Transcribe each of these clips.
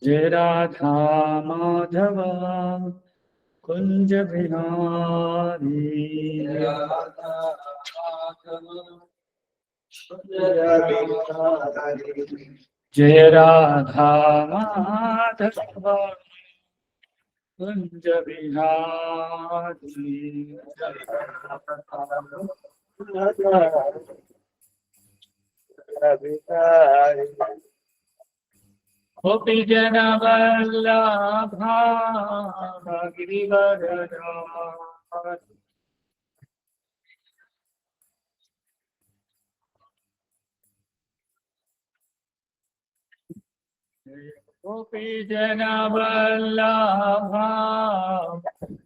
जय राधा माधव कुंज बिहारी। जय राधा माधव कुंज बिहारी। गोपी जन वल्लभा गिरिवरधारी। गोपी जन वल्लभा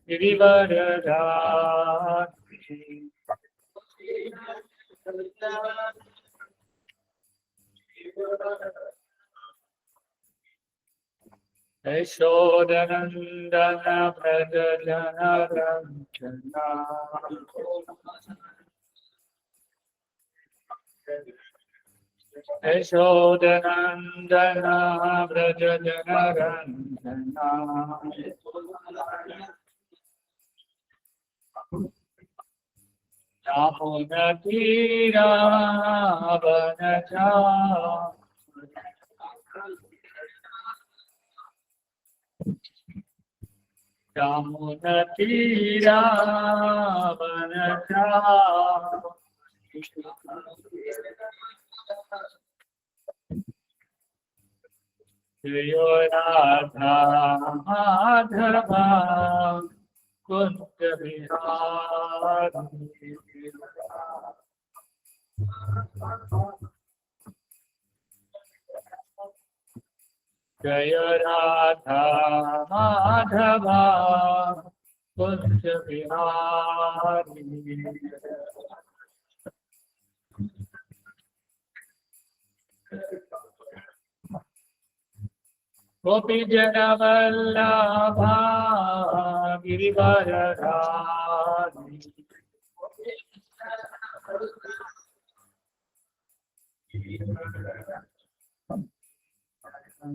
गिरिवरधारी। यशोदनन्दन व्रज जनरञ्जना। यशोदनन्दन व्रज जनरञ्जना। यमुना तीरा जय राधा माधवा कुंज बिहारी। जय राधा माधवा कुंज बिहारी। गोपी जन वल्लभा गिरिवरधारी।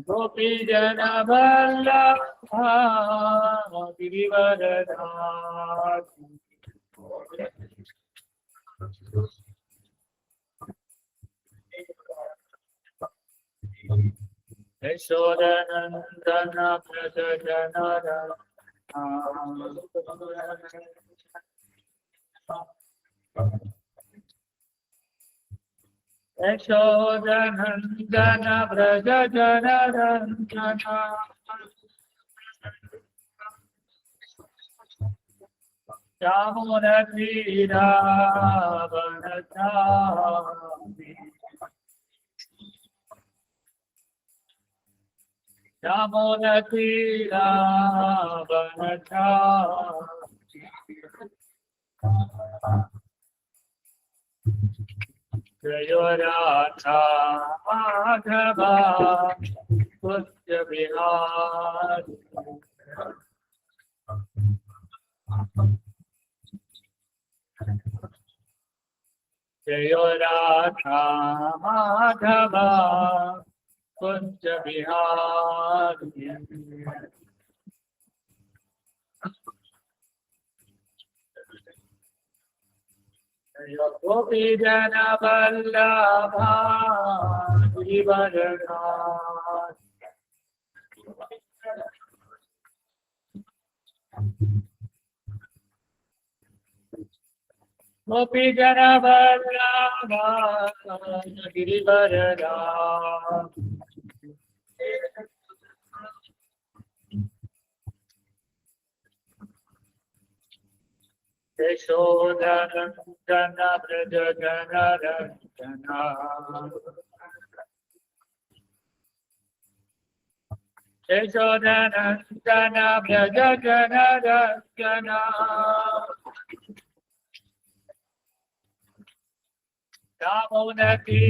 गोपी जन वल्लभा गिरिवरधारी। यशोदनन्दन व्रज जनरञ्जना। यशोदनन्दन व्रज जनरञ्जना। यमुनतीरावनचारि। यमुनतीरावनचारि। जय राधा माधवा कुंज बिहारी। जय राधा माधवा कुंज बिहारी। गोपी जन वल्लभा गिरिवरधारी। गोपी जन वल्लभा Girivardhari. यशोदनन्दन Vraj जनरञ्जना। यशोदनन्दन Vraj जनरञ्जना। यमुनतीरावनचारि।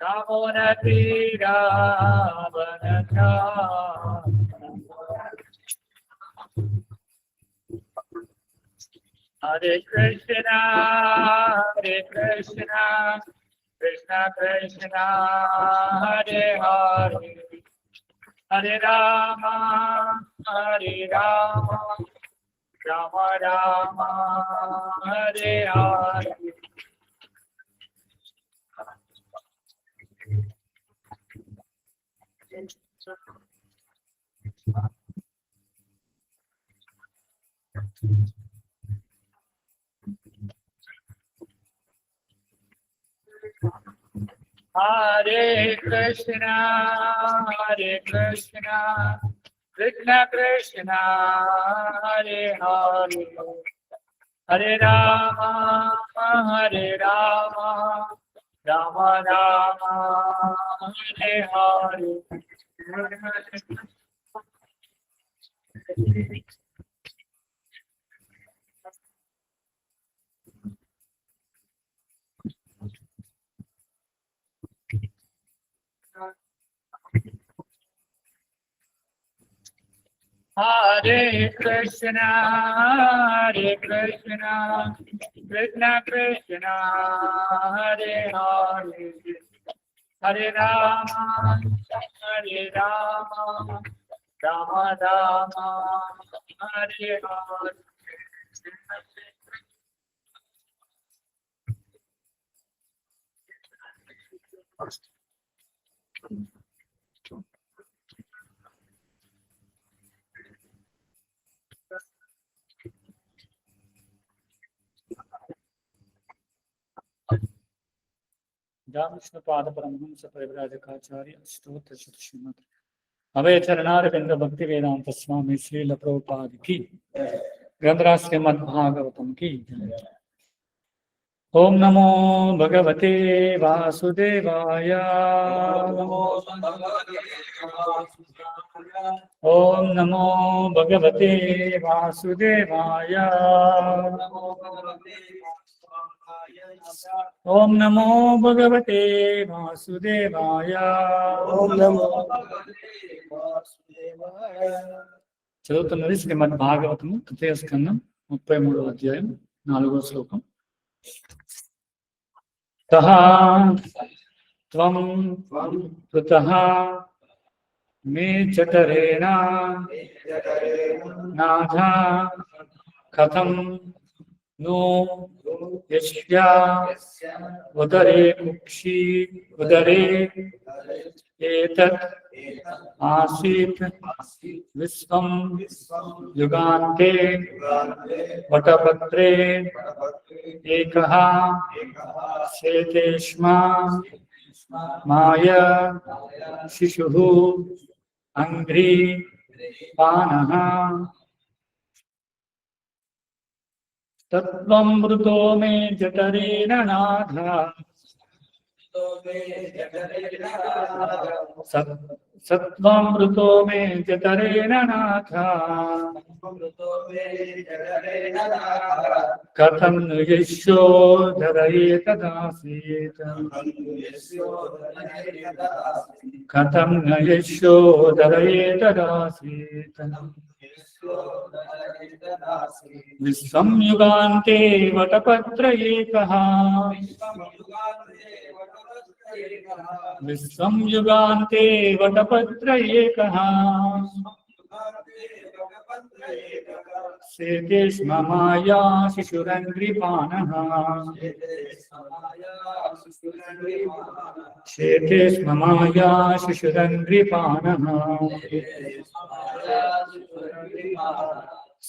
यमुनतीरावनचारि। Hare Krishna, Krishna Krishna Krishna Hare Hare Hare Rama Rama Rama Hare Hare. Hare Krishna Krishna Krishna Hare Hare Hare Rama Rama Rama Hare Hare. Hare Krishna Krishna Krishna Hare Hare Hare Rama Rama Rama Hare Hare. रामकृष्णपाद Paramhans परिव्राजकाचार्य स्तोत्र श्रीमद अभय चरणारविंद भक्ति वेदांत स्वामी श्रील प्रभुपाद की ग्रंथराज श्रीमद् भागवतम की। ओम नमो भगवते वासुदेवाय ओम नमो भगवते वासुदेवाय ओम नमो भगवते वासुदेवाय ओम नमो చదువుతున్నది శ్రీమద్ భాగవతము తృతీయ స్కందం 33వ అధ్యాయం 4వ శ్లోకం. తః త్వం కృతః మే చతరేణ నాథ కథం नो यस्या उदरे कुक्षी उदरे एतत् आसीत् विश्वं युगान्ते वटपत्रे एकः शेतेष्मा माया शिशुः अंघ्रि पानः तत्त्वमृतो मे जठरेण नाथ सत्त्वमृतो मे जठरेण नाथ कथं नु यशोधरैतदासीत् कथं न यशोधरैतदासीत् विश्वं युगान्ते वटपत्र एकः विश्वं युगान्ते वटपत्र एकः शेते स्म माया शिशुरङ्घ्रिपाणः शेते स्म माया शिशुरङ्घ्रिपाणः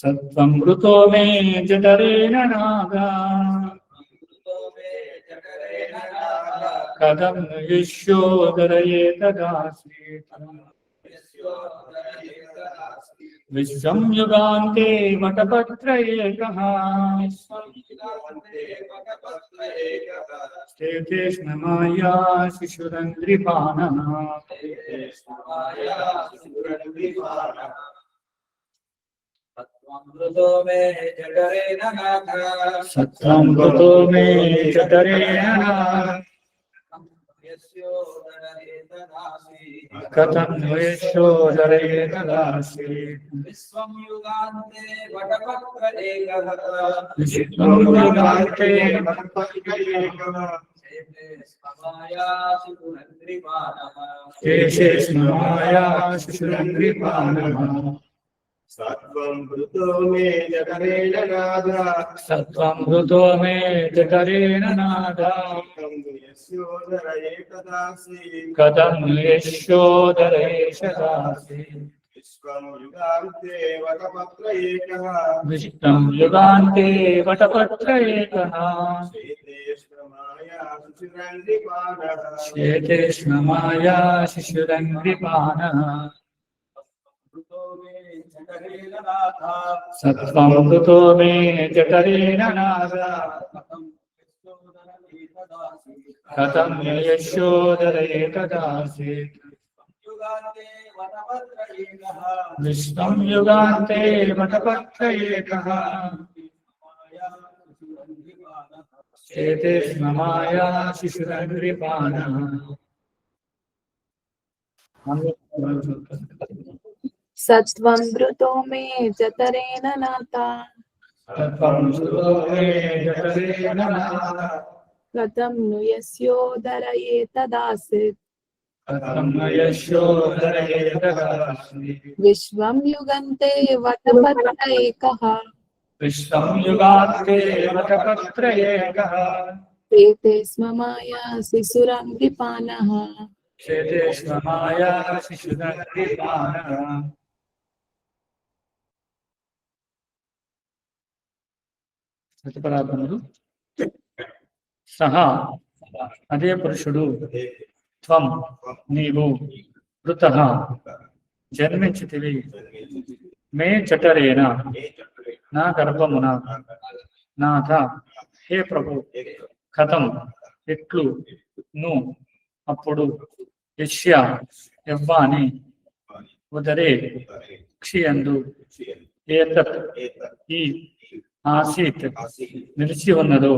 सत्त्वमृतो मे जठरेण नाग कथं नु यशोधरैतदासीत् विश्वं युगान्ते वटपत्र एकः शेते स्म माया शिशुरङ्घ्रिपाणः सत्त्वमृतो मे जठरेण కథం యశోదరయేతదాసి విశ్వం యుగాంతే వటపత్ర ఏకః విశ్వం యుగాంతే వటపత్ర ఏకః శేషే స్మమాయా శిశురంగ్రిపాణః సత్వం భృతో మే జఠరేణ నాద సత్వం హృతో మే జఠరేణ నాద యశోదర ఏకదాసి కథం యశోదరయేతదాసి విశ్వం యుగాంతే వటపత్ర ఏకః విశ్వం యుగాంతే వటపత్ర ఏకః శ్వేతే స్మమాయా శిశురంగ్రిపాణః సత్వం హృతో మే జఠరేణ నాద కథం యశోదరయేతదాసి విశ్వం యుగాంతే వటపత్ర ఏకః శ్వేతే స్మమాయా శిశురంగ్రిపాణః సత్వం భృతో మే జఠరేణ నాథ సత్వం హృతో మే జఠరేణ నాద కథం ను యస్యోదరయేతదాసిత్ కథం యశోదరయేతదాసి విశ్వం యుగంతే వటపత్ర ఏకః విశ్వం యుగాంతే వటపత్ర ఏకః శ్వేతే స్మమాయా శిశురంగ్రిపాణః శ్వేతే స్మమాయా శిశురంగ్రిపాణః ప్రతిపదార్థములు సహా అదే పురుషుడు త్వం నీవు వృతః జన్మించితివి మే జఠరేణ నా గర్భమున నాథ హే ప్రభు కథం ఎట్లు ను అప్పుడు యశ్య యవ్వాని ఉదరే క్షియందు ఏతత్ ఈ ఆసీత్ నిలిచి ఉన్నదో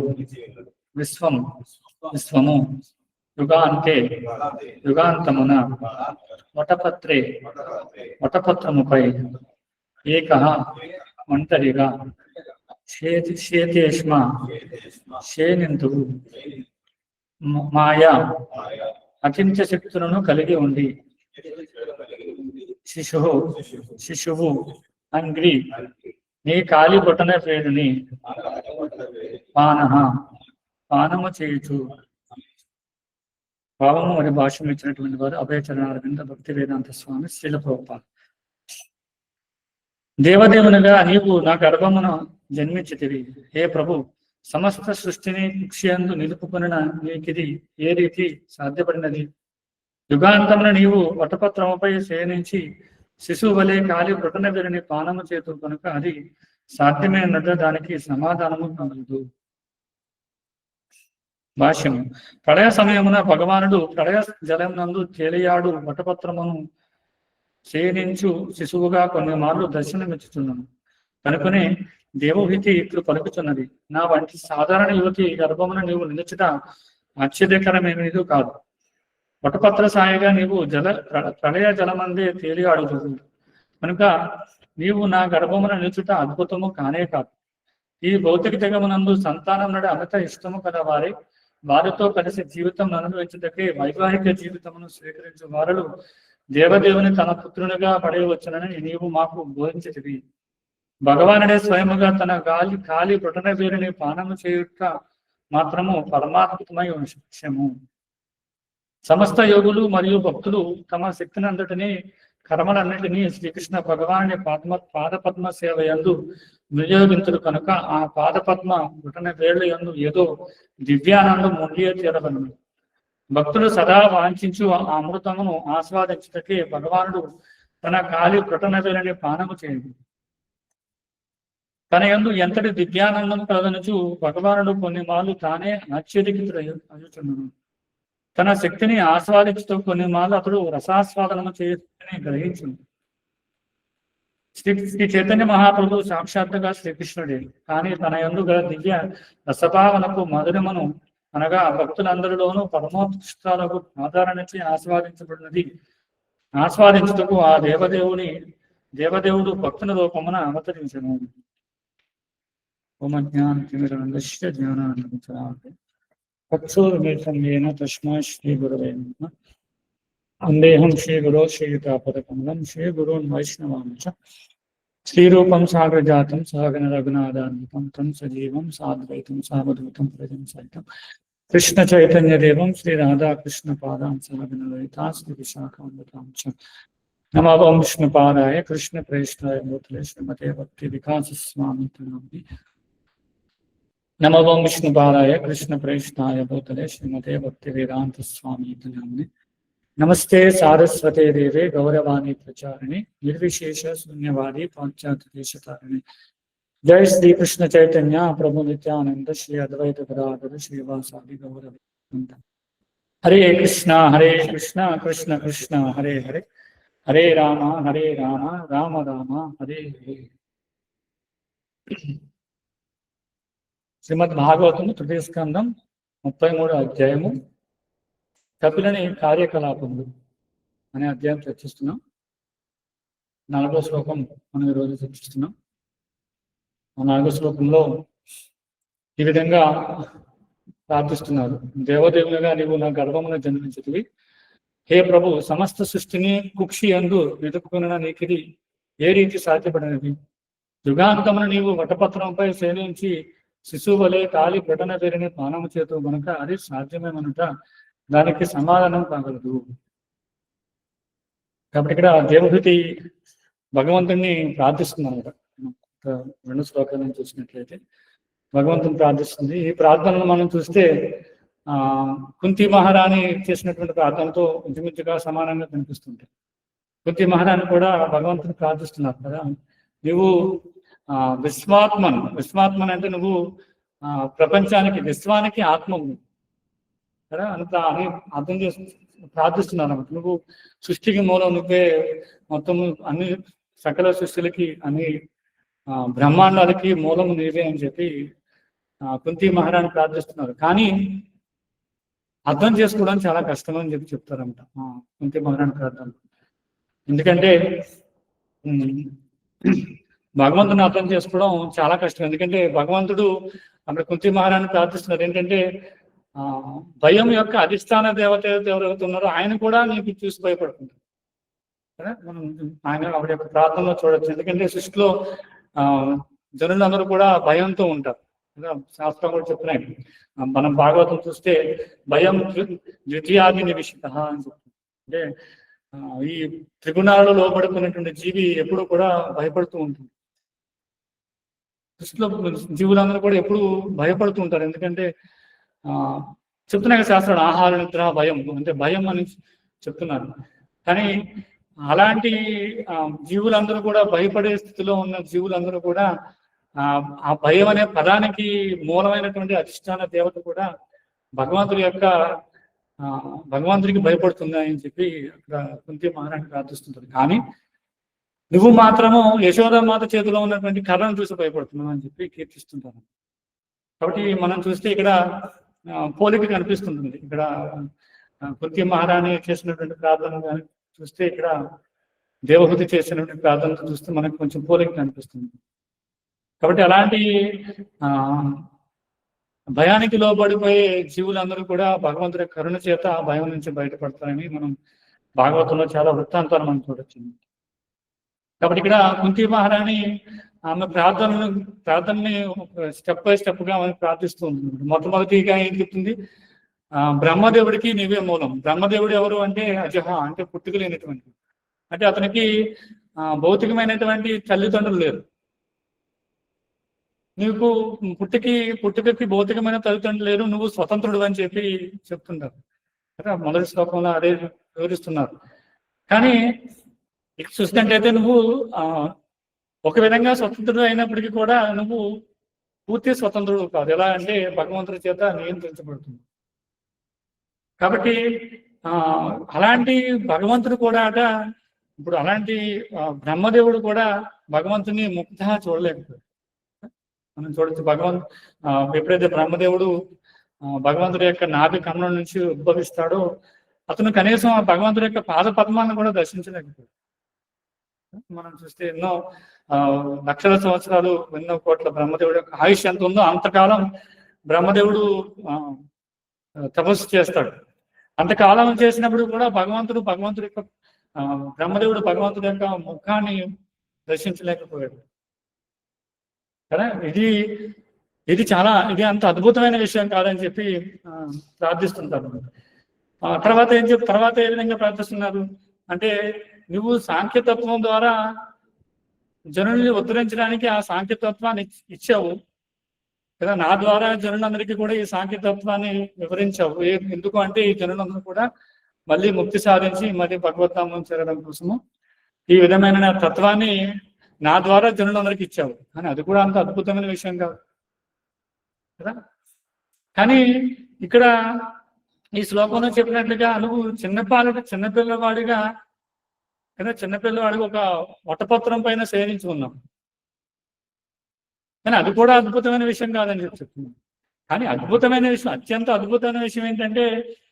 విశ్వం విశ్వము యుగాంతే యుగాంతమున వటపత్రే వటపత్రముపై ఏకః ఒంటరిగా శేతేష్మ శేనింతువు మాయా అచింత్య శక్తులను కలిగి ఉండి శిశువు అంగ్రి నీ కాలి బొటన పేరుని పానము చేయుచు భావము మరియు భాష్యం ఇచ్చినటువంటి వారు అభయచరణారవింద భక్తి వేదాంత స్వామి శ్రీల ప్రభుపాద. దేవదేవునిగా నీవు నా గర్భమున జన్మించితివి. హే ప్రభు, సమస్త సృష్టిని కుక్షియందు నిలుపుకొనిన నీకిది ఏ రీతి సాధ్యపడినది? యుగాంతమున నీవు వటపత్రముపై శయనించి శిశువు వలె కాలి బొటన వేరుని పానము చేతు కనుక అది సాధ్యమైనట్టు దానికి సమాధానము కలదు. భాష్యము. ప్రళయ సమయమున భగవానుడు ప్రళయ జలమునందు తేలియాడు వటపత్రమును శయనించు శిశువుగా కొన్ని మార్లు దర్శనమిచ్చుచున్నాను కనుకనే దేవోహితి ఇట్లు పలుకుతున్నది. నా వంటి సాధారణ యువతి గర్భమున నీవు నిలుచుట ఆశ్చర్యకరమేమీదు కాదు. వటపత్ర సాయిగా నీవు ప్రళయ జలమందే తేలియాడుతుంది కనుక నీవు నా గర్భమున నిలుచుట అద్భుతము కానే కాదు. ఈ భౌతిక జగమునందు సంతానం నడు అమిత ఇష్టము కల వారితో కలిసి జీవితం అనుభవించటకే వైవాహిక జీవితమును స్వీకరించే వారులు దేవదేవుని తన పుత్రునిగా పడేయవచ్చునని నీవు మాకు బోధించితివి. భగవానుడే స్వయముగా తన కాలి బొటన వేరుని పానము చేయుట మాత్రము పరమాత్మకమై విషయము. సమస్త యోగులు మరియు భక్తులు తమ శక్తిని అంతటినీ కర్మలన్నింటినీ శ్రీకృష్ణ భగవాని పాదపద్మ సేవ యందు వినియోగించుడు కనుక ఆ పాదపద్మ బొటన వేళ్ల యందు ఏదో దివ్యానందం ముండియే తీరబడును. భక్తులు సదా వాంఛించు ఆ అమృతమును ఆస్వాదించుటకే భగవానుడు తన కాలి బొటన వేలని పానము చేయదు. తన యందు ఎంతటి దివ్యానందం కలదనుచు భగవానుడు కొన్ని మార్లు తానే ఆశ్చర్యకితుడయ్యుచున్నాను. తన శక్తిని ఆస్వాదించుతూ కొన్ని మార్లు అతడు రసాస్వాదనము చేయని గ్రహించును. శ్రీ చైతన్య మహాప్రభు సాక్షాత్తుగా శ్రీకృష్ణుడే, కానీ తన యందు గల దివ్య రసభావనకు మధురమును అనగా భక్తులందరిలోనూ పరమోత్కృష్టాలకు ఆధారానికి ఆస్వాదించుటకు ఆ దేవదేవుడు భక్తుల రూపమున అవతరించను. ఓమజ్ఞానతిమిరంగస్య జ్ఞానానందచరాయ చక్షుర్మిలితం తస్మై శ్రీ గురవే నమః. వందేహం శ్రీ గురో శ్రీయుతాపదకమలం శ్రీ గురోన్ వైష్ణవాంశ శ్రీరూపం సాగరజాతం సహగణ రఘునాథాన్వితం తం సజీవం సాద్వైతం సావధూతం ప్రజం సైతం కృష్ణ చైతన్య దేవం శ్రీ రాధాకృష్ణ పాదాం సహగణ లలితా శ్రీ విశాఖామృతాం చ నమో విష్ణుపాదాయ కృష్ణ ప్రేష్ఠాయ భూతలే శ్రీమతే భక్తి వికాస స్వామి తనామి. నమో విష్ణుపాదాయ కృష్ణ ప్రేష్ఠాయ భూతలే శ్రీమతే భక్తి వేదాంత స్వామి తనామి. నమస్తే సారస్వతే దేవే గౌరవాణి ప్రచారిణి నిర్విశేష శూన్యవాది పాశ్చాత్య దేశతారిణి. జై శ్రీ కృష్ణ చైతన్య ప్రభు నిత్యానంద శ్రీ అద్వైత గదాధర శ్రీవాసాది గౌరవ. హరే కృష్ణ కృష్ణ కృష్ణ హరే హరే హరే రామ రామ రామ హరే హరే. శ్రీమద్ భాగవతము తృతీయ స్కందం 33వ అధ్యాయము కపిలని కార్యకలాపములు అనే అధ్యాయం చర్చిస్తున్నాం. 4వ శ్లోకం మనం ఈరోజు చర్చిస్తున్నాం. ఆ 4వ శ్లోకంలో ఈ విధంగా ప్రార్థిస్తున్నారు. దేవదేవునిగా నీవు నా గర్భమున జన్మించితివి. హే ప్రభు, సమస్త సృష్టిని కుక్షి అందు వెతుక్కున్న నీకిది ఏ రీతి సాధ్యపడినది? యుగాంతమున నీవు వటపత్రంపై సేవించి శిశువు వలె కాలి ప్రటన పేరుని పానము చేతు గనుక అది సాధ్యమేమనుట దానికి సమాధానం కాగలదు. కాబట్టి ఇక్కడ దేవహూతి భగవంతుణ్ణి ప్రార్థిస్తున్నారు. 2 శ్లోకాలను చూసినట్లయితే భగవంతుని ప్రార్థిస్తుంది. ఈ ప్రార్థనను మనం చూస్తే కుంతి మహారాణి చేసినటువంటి ప్రార్థనతో ఇంచుమించుగా సమానంగా కనిపిస్తుంటాయి. కుంతి మహారాణి కూడా భగవంతుని ప్రార్థిస్తున్నారు కదా, నువ్వు విశ్వాత్మన్ అంటే నువ్వు ప్రపంచానికి విశ్వానికి ఆత్మవు కదా అంత అని అర్థం చేసి ప్రార్థిస్తున్నాను అన్నమాట. నువ్వు సృష్టికి మూలం నువ్వే, మొత్తం అన్ని సకల సృష్టిలకి అన్ని బ్రహ్మాండాలకి మూలము నీవే అని చెప్పి కుంతి మహారాణి ప్రార్థిస్తున్నారు. కానీ అర్థం చేసుకోవడానికి చాలా కష్టం అని చెప్పి చెప్తారంట కుంతి మహారాణి ప్రార్థన. ఎందుకంటే భగవంతుని అర్థం చేసుకోవడం చాలా కష్టం. ఎందుకంటే భగవంతుడు అక్కడ కుంతి మహారాణి ప్రార్థిస్తున్నారు ఏంటంటే భయం యొక్క అధిష్టాన దేవత ఎవరైతే ఉన్నారో ఆయన కూడా నీకు చూసి భయపడుతుంటారు కదా. మనం ఆయన ఆవిడ యొక్క ప్రార్థనలో చూడొచ్చు. ఎందుకంటే సృష్టిలో జనులందరూ కూడా భయంతో ఉంటారు కదా. శాస్త్రం కూడా చెప్తున్నాయి. మనం భాగవతం చూస్తే భయం ద్వితీయాది నివిషిత అని చెప్తుంది. అంటే ఈ త్రిగుణాలలో లోపడుకున్నటువంటి జీవి ఎప్పుడు కూడా భయపడుతూ ఉంటుంది. సృష్టిలో జీవులందరూ కూడా ఎప్పుడు భయపడుతూ ఉంటారు. ఎందుకంటే చెప్తున్నాయి శాస్త్రాలు ఆహార నిద్ర భయం అంటే భయం అని చెప్తున్నారు. కానీ అలాంటి జీవులందరూ కూడా భయపడే స్థితిలో ఉన్న జీవులందరూ కూడా ఆ భయం అనే పదానికి మూలమైనటువంటి అధిష్టాన దేవత కూడా భగవంతుడికి భయపడుతుంది అని చెప్పి అక్కడ కుంతి మహారాణి ప్రార్థిస్తుంటారు. కానీ నువ్వు మాత్రము యశోదామాత చేతిలో ఉన్నటువంటి కర్రను చూసి భయపడుతున్నావు అని చెప్పి కీర్తిస్తుంటారు. కాబట్టి మనం చూస్తే ఇక్కడ పోలిక కనిపిస్తుంటుంది. ఇక్కడ కుంతి మహారాణి చేసినటువంటి ప్రార్థన చూస్తే ఇక్కడ దేవహూతి చేసినటువంటి ప్రార్థనతో చూస్తే మనకు కొంచెం పోలిక కనిపిస్తుంది. కాబట్టి అలాంటి భయానికి లోబడిపోయే జీవులందరూ కూడా భగవంతుడి కరుణ చేత భయం నుంచి బయటపడతారని మనం భాగవతంలో చాలా వృత్తాంతాలు మనం చూడొచ్చు. కాబట్టి ఇక్కడ కుంతి మహారాణి ఆమె ప్రార్థనని స్టెప్ బై స్టెప్ గా ఆమె ప్రార్థిస్తూ ఉంటుంది. మొట్టమొదటిగా ఏం చెప్తుంది, బ్రహ్మదేవుడికి నీవే మూలం. బ్రహ్మదేవుడు ఎవరు అంటే అజహ అంటే పుట్టుక లేనటువంటి, అంటే అతనికి భౌతికమైనటువంటి తల్లిదండ్రులు లేరు. నీకు పుట్టుకకి భౌతికమైన తల్లిదండ్రులు లేరు, నువ్వు స్వతంత్రుడు అని చెప్పి చెప్తుంటారు కదా. మొదటి శ్లోకంలో అదే వివరిస్తున్నారు. కానీ ఇక చూసినట్టయితే నువ్వు ఒక విధంగా స్వతంత్రుడు అయినప్పటికీ కూడా నువ్వు పూర్తి స్వతంత్రుడు కాదు. ఎలా అంటే భగవంతుడి చేత నియంత్రించబడుతుంది. కాబట్టి అలాంటి భగవంతుడు కూడా ఇప్పుడు అలాంటి బ్రహ్మదేవుడు కూడా భగవంతుని ముక్తగా చూడలేకపోయాడు. మనం చూడొచ్చు. ఎప్పుడైతే బ్రహ్మదేవుడు భగవంతుడి యొక్క నాభి కమలం నుంచి ఉద్భవిస్తాడో అతను కనీసం ఆ భగవంతుడి యొక్క పాద పద్మాలను కూడా దర్శించలేకపోయాడు. మనం చూస్తే ఎన్నో లక్షల సంవత్సరాలు, ఎన్నో కోట్ల బ్రహ్మదేవుడి యొక్క ఆయుష్ ఎంత ఉందో అంతకాలం బ్రహ్మదేవుడు తపస్సు చేస్తాడు. అంతకాలం చేసినప్పుడు కూడా భగవంతుడి యొక్క బ్రహ్మదేవుడు భగవంతుడి యొక్క ముఖాన్ని దర్శించలేకపోయాడు కదా. ఇది అంత అద్భుతమైన విషయం కాదని చెప్పి ప్రార్థిస్తుంటారు. తర్వాత ఏ విధంగా ప్రార్థిస్తున్నారు అంటే, నువ్వు సాంఖ్యతత్వం ద్వారా జనుల్ని ఉద్ధరించడానికి ఆ సాంఖ్యతత్వాన్ని ఇచ్చావు కదా, నా ద్వారా జనులందరికీ కూడా ఈ సాంఖ్యతత్వాన్ని వివరించావు. ఎందుకు అంటే ఈ జనులందరూ కూడా మళ్ళీ ముక్తి సాధించి మళ్ళీ భగవద్ధామం చేరడం కోసము ఈ విధమైన తత్వాన్ని నా ద్వారా జనులందరికీ ఇచ్చావు. కానీ అది కూడా అంత అద్భుతమైన విషయం కాదు కదా. కానీ ఇక్కడ ఈ శ్లోకంలో చెప్పినట్లుగా నువ్వు చిన్నపిల్లవాడిగా కదా, చిన్నపిల్లవాడిగా ఒక వటపత్రం పైన శయనించి ఉన్నాం. కానీ అది కూడా అద్భుతమైన విషయం కాదని చెప్తున్నాను. కానీ అద్భుతమైన విషయం, అత్యంత అద్భుతమైన విషయం ఏంటంటే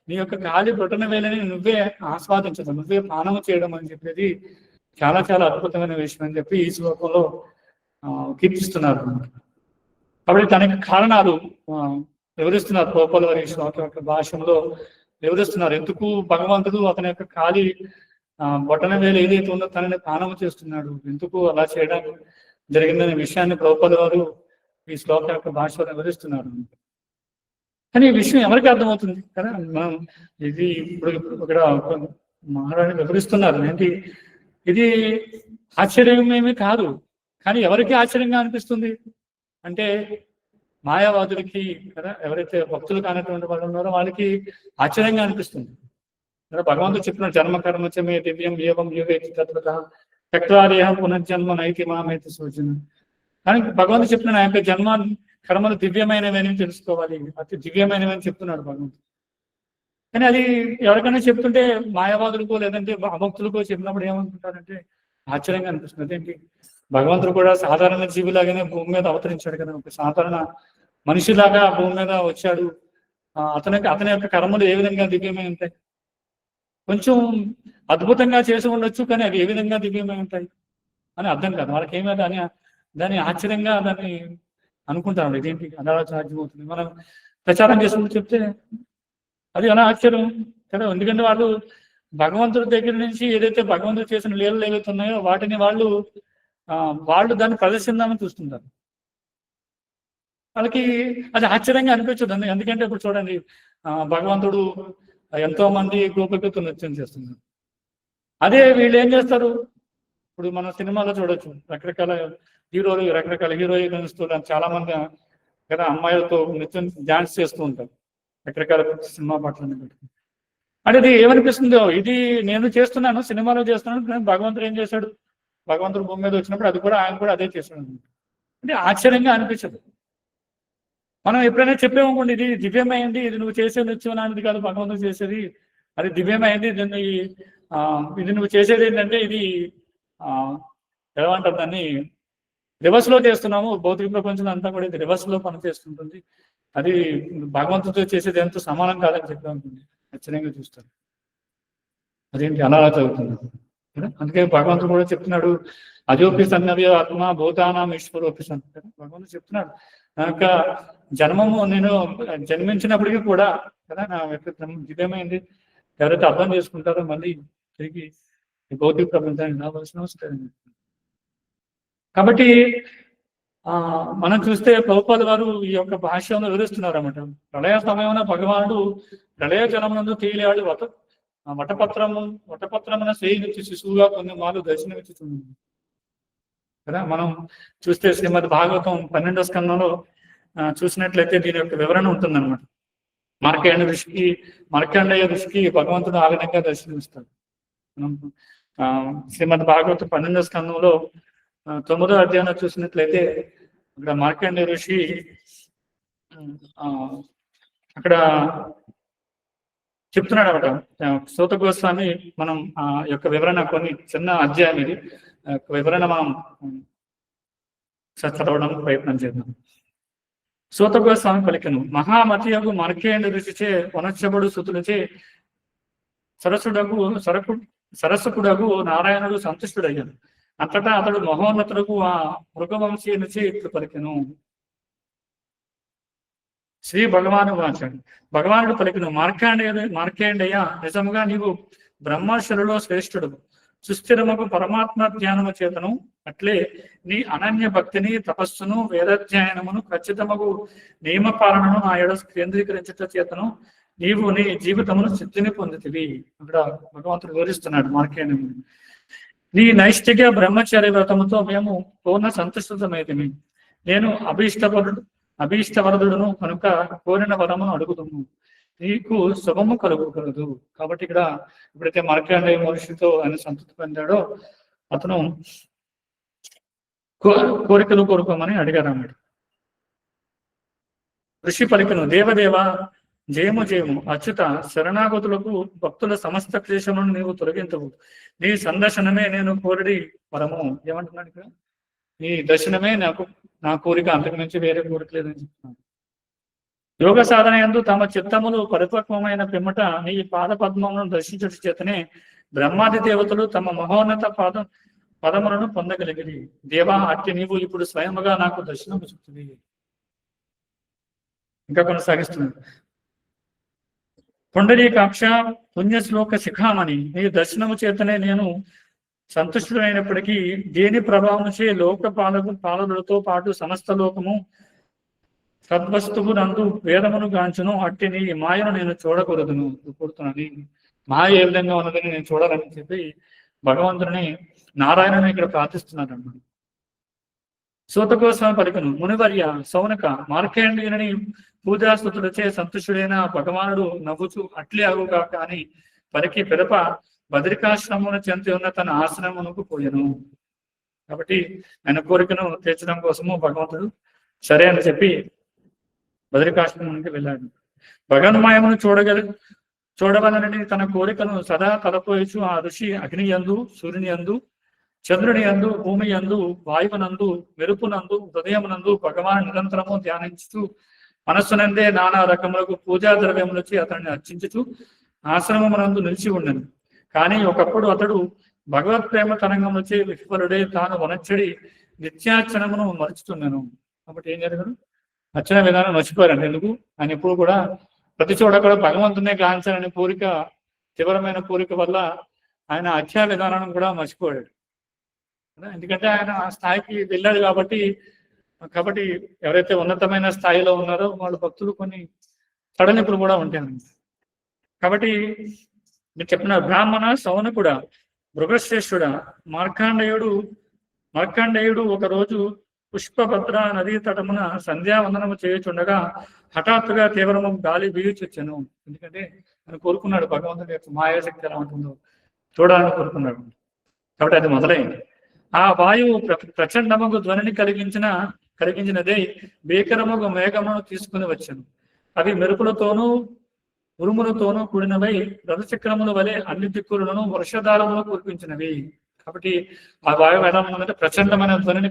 నీ యొక్క గాలి బొటన వేలని నువ్వే ఆస్వాదించడం, నువ్వే పానము చేయడం అని చెప్పేది చాలా చాలా అద్భుతమైన విషయం అని చెప్పి ఈ శ్లోకంలో కీర్తిస్తున్నారు. కాబట్టి దానికి కారణాలు వివరిస్తున్నారు. గోపాల వారి శ్లోకం యొక్క భాషలో వివరిస్తున్నారు. ఎందుకు భగవంతుడు అతని యొక్క కాలి బొటన వేలు ఏదైతే ఉందో తనని పానము చేస్తున్నాడు, ఎందుకు అలా చేయడం జరిగిందనే విషయాన్ని ప్రభుపాద వారు ఈ శ్లోకం యొక్క భాషలో వివరిస్తున్నారు. కానీ ఈ విషయం ఎవరికి అర్థమవుతుంది కదా. మనం ఇది ఇప్పుడు ఇక్కడ మహారాణి వివరిస్తున్నారు ఏంటి, ఇది ఆశ్చర్యం ఏమీ కాదు. కానీ ఎవరికి ఆశ్చర్యంగా అనిపిస్తుంది అంటే మాయావాదులకి కదా, ఎవరైతే భక్తులు కానటువంటి వాళ్ళు ఉన్నారో వాళ్ళకి ఆశ్చర్యంగా అనిపిస్తుంది కదా. భగవంతుడు చెప్పిన జన్మ కర్మచమే దివ్యం ఏవం యుగేతి తత్వత చక్రాదేహం పునర్జన్మ నైతి మామైతే సూచన. కానీ భగవంతుడు చెప్పిన నా యొక్క జన్మ కర్మలు దివ్యమైనవని తెలుసుకోవాలి, అతి దివ్యమైనవని చెప్తున్నాడు భగవంతుడు. కానీ అది ఎవరికైనా చెప్తుంటే మాయావాదులకో లేదంటే అభక్తులకో చెప్పినప్పుడు ఏమనుకుంటారంటే ఆశ్చర్యంగా అనిపిస్తుంది. అదేంటి, భగవంతుడు కూడా సాధారణ జీవిలాగానే భూమి మీద అవతరించాడు కదా, ఒక సాధారణ మనిషిలాగా భూమి మీద వచ్చాడు. అతని యొక్క కర్మలు ఏ విధంగా దివ్యమై ఉంటాయి, కొంచెం అద్భుతంగా చేసి ఉండొచ్చు కానీ అవి ఏ విధంగా దివ్యమై ఉంటాయి అని అర్థం కాదు వాళ్ళకి. ఏమీ దాన్ని ఆశ్చర్యంగా దాన్ని అనుకుంటారు. ఇదేంటి అలా సాధ్యమవుతుంది, మనం ప్రచారం చేసుకుంటూ చెప్తే అది అలా ఆశ్చర్యం కదా. ఎందుకంటే వాళ్ళు భగవంతుడి దగ్గర నుంచి ఏదైతే భగవంతుడు చేసిన లీలలు ఏవైతే ఉన్నాయో వాటిని వాళ్ళు దాన్ని ప్రదర్శిద్దామని చూస్తుంటారు. వాళ్ళకి అది ఆశ్చర్యంగా అనిపించదు. ఎందుకంటే ఇప్పుడు చూడండి, భగవంతుడు ఎంతో మంది గోపికతో నృత్యం చేస్తున్నారు. అదే వీళ్ళు ఏం చేస్తారు, ఇప్పుడు మన సినిమాలో చూడొచ్చు, రకరకాల హీరోలు రకరకాల హీరోయిన్స్తో చాలా మంది కదా అమ్మాయిలతో నృత్యం డాన్స్ చేస్తూ ఉంటారు రకరకాల సినిమా పాటలను పెట్టుకుని. అంటే ఇది ఏమనిపిస్తుందో, ఇది నేను చేస్తున్నాను, సినిమాలో చేస్తున్నాను, కానీ భగవంతుడు ఏం చేశాడు, భగవంతుడు భూమి మీద వచ్చినప్పుడు ఆయన కూడా అదే చేశాడు. అంటే ఆశ్చర్యంగా అనిపించదు. మనం ఎప్పుడైనా చెప్పామనుకోండి, ఇది దివ్యమైంది, ఇది నువ్వు చేసే నృత్యం అనేది కాదు భగవంతుడు చేసేది, అది దివ్యమైంది, ఇది నువ్వు చేసేది ఏంటంటే ఇది ఏమంటారు దాన్ని రివర్స్ లో చేస్తున్నాము, భౌతిక ప్రపంచంలో అంతా కూడా ఇది రివర్స్ లో పనిచేస్తుంటుంది, అది భగవంతుడితో చేసేది ఎంతో సమానం కాదని చెప్పామనుకోండి ఆశ్చర్యంగా చూస్తారు. అదేంటి అలా చదువుతుంది. అందుకే భగవంతుడు కూడా చెప్తున్నాడు, అజోపి సన్నవి ఆత్మ భూతానాం ఈశ్వరోపి సన్. భగవంతుడు చెప్తున్నాడు, నా యొక్క జన్మము నేను జన్మించినప్పటికీ కూడా కదా నా యొక్క దివ్యమైంది, ఎవరైతే అర్థం చేసుకుంటారో మళ్ళీ తిరిగి భౌతిక ప్రపంచానికి రావాల్సిన అవసరం. కాబట్టి మనం చూస్తే ప్రభుపాద వారు ఈ యొక్క భాష్యంలో వివరిస్తున్నారు అన్నమాట. ప్రళయ సమయమున భగవానుడు ప్రళయ జలమునందు తేలియాడు వటపత్రమున శ్రేయించి శిశువుగా కొన్ని మార్లు దర్శనమిచ్చుతుంది కదా. మనం చూస్తే శ్రీమద్ భాగవతం 12వ స్కంధంలో చూసినట్లయితే దీని యొక్క వివరణ ఉంటుందన్నమాట. మార్కండేయ ఋషికి భగవంతుడు ఆ విధంగా దర్శనమిస్తాడు. మనం శ్రీమద్ భాగవతం 12వ స్కంధంలో 9వ అధ్యాయంలో చూసినట్లయితే అక్కడ మార్కండేయ ఋషి అక్కడ చెప్తున్నాడు అనమాట. సూత గోస్వామి, మనం ఆ యొక్క వివరణ కొన్ని చిన్న అధ్యాయం ఇది వివరణ మనం చదవడానికి ప్రయత్నం చేద్దాం. సూత గోస్వామి పలికెను, మహామతియగు మార్కండేయ ఋషిచే వనచ్చబడు సుతులచే సరసుకుడగు నారాయణుడు సంతుష్టుడయ్యాడు. అంతటా అతడు మహోన్నతులకు ఆ మృగవంశీయునిచే ఇట్లు పలికెను. శ్రీ భగవాను వాచాడు. భగవానుడు పలికెను, మార్కండేయ, నిజముగా నీవు బ్రహ్మర్షులలో శ్రేష్ఠుడు. సుస్థిరముకు పరమాత్మ ధ్యానము చేతను అట్లే నీ అనన్య భక్తిని, తపస్సును, వేదాధ్యయనమును, ఖచ్చితముగు నియమపాలనను నా ఎడ కేంద్రీకరించుట చేతను నీవు నీ జీవితమును సిద్ధిని పొందితివి. అక్కడ భగవంతుడు వివరిస్తున్నాడు మార్కండేయుని. నీ నైష్ఠిక బ్రహ్మచర్య వ్రతముతో మేము పూర్ణ సంతుష్టమైతిమి. నేను అభీష్టవరదుడును కనుక కోరిన వరమును అడుగుదుము, నీకు శుభము కలుగుకలదు. కాబట్టి ఇక్కడ ఎప్పుడైతే మార్కండేయ మహర్షితో ఆయన సంతృప్తి పొందాడో అతను కోరికలు కోరుకోమని అడిగారు అన్నాడు. ఋషి పలికను, దేవదేవ, జయము జయము అచ్యుత, శరణాగతులకు భక్తుల సమస్త క్లేశములను నీవు తొలగించవు. నీ సందర్శనమే నేను కోరిడి వరము. ఏమంటున్నాడు ఇక్కడ? నీ దర్శనమే నా కోరిక, అంతకు మించి వేరే కోరిక లేదని చెప్తున్నాను. యోగ సాధన యందు తమ చిత్తములు పరిపక్వమైన పిమ్మట నీ పాద పద్మములను దర్శించడం చేతనే బ్రహ్మాది దేవతలు తమ మహోన్నత పదములను పొందగలిగిరి. దేవా, అట్టి నీవు ఇప్పుడు స్వయముగా నాకు దర్శనం చెప్తుంది. ఇంకా కొనసాగిస్తున్నాడు. పుండరీకాక్ష పుణ్యశ్లోక శిఖామణి, నీ దర్శనము చేతనే నేను సంతుష్టుడైనప్పటికీ దేని ప్రభావం చే లోక పాలకులతో పాటు సమస్త లోకము సద్వస్తువు నందు వేదమును గాంచును. అట్టి నీ మాయను నేను చూడకూడదును. కోరుతున్నాను, మాయ ఏ విధంగా ఉన్నదని నేను చూడాలని చెప్పి భగవంతుని నారాయణని ఇక్కడ ప్రార్థిస్తున్నాడు అన్నమాట. సూత గోస్వామి పలికను, మునివర్య, సౌనక, మార్కండేయుని పూజాస్తుతులచే సంతుష్టుడైన భగవానుడు నవ్వుచు అట్లే అగుగాక అని పలికి పిదప బద్రికాశ్రమమును చెంది ఉన్న తన ఆశ్రమమునకు పోయెను. కాబట్టి ఆయన కోరికను తీర్చడం కోసము భగవంతుడు సరే అని చెప్పి బద్రికాశ్రమానికి వెళ్ళాడు. భగవన్మాయమును చూడవలనని తన కోరికను సదా తలపోయచు ఆ ఋషి అగ్ని యందు, సూర్యుని యందు, చంద్రుని యందు, భూమి యందు, వాయువునందు, మెరుపునందు, హృదయమునందు భగవాన్ నిరంతరము ధ్యానించుతూ మనస్సునందే నానా రకములకు పూజా ద్రవ్యములచి అతన్ని అర్చించుచు ఆశ్రమమునందు నిలిచి ఉండను. కానీ ఒకప్పుడు అతడు భగవత్ ప్రేమ తరంగములచే విఫలుడై తాను వనచ్చడి నిత్యార్చనమును మరుచుతున్నాను. కాబట్టి ఏం జరిగాడు? అర్చన విధానం మర్చిపోయారండి. ఎందుకు? ఆయన ఎప్పుడు కూడా ప్రతి చోట కూడా భగవంతునే గాంచాలనే కోరిక, తీవ్రమైన కోరిక వల్ల ఆయన అర్చన విధానం కూడా మర్చిపోయాడు. ఎందుకంటే ఆయన ఆ స్థాయికి వెళ్ళాడు కాబట్టి ఎవరైతే ఉన్నతమైన స్థాయిలో ఉన్నారో వాళ్ళ భక్తులు కొన్ని సడలింపులు కూడా ఉంటాయి. కాబట్టి మీరు చెప్పిన బ్రాహ్మణ, సౌనకుడా, మృగశ్రేష్ఠుడా, మార్కండేయుడు ఒకరోజు పుష్పభద్ర నదీ తటమున సంధ్యావందనము చేయుచుండగా హఠాత్తుగా తీవ్రము గాలి వీయుచొచ్చెను. ఎందుకంటే ఆయన కోరుకున్నాడు భగవంతుడి యొక్క మాయాశక్తి ఎలా ఉంటుందో చూడాలని కోరుకున్నాడు. కాబట్టి అది మొదలైంది. ఆ వాయువు ప్రచండముగు ధ్వనిని కలిగించినదే భీకరముగు మేఘమును తీసుకుని వచ్చాను. అవి మెరుపులతోనూ ఉరుములతోనూ కూడినవై రథచక్రముల వలె అన్ని దిక్కులను వర్షధారములు కురిపించినవి. కాబట్టి ఆ వాయువు ఎలా ఉందంటే ప్రచండమైన ధ్వనిని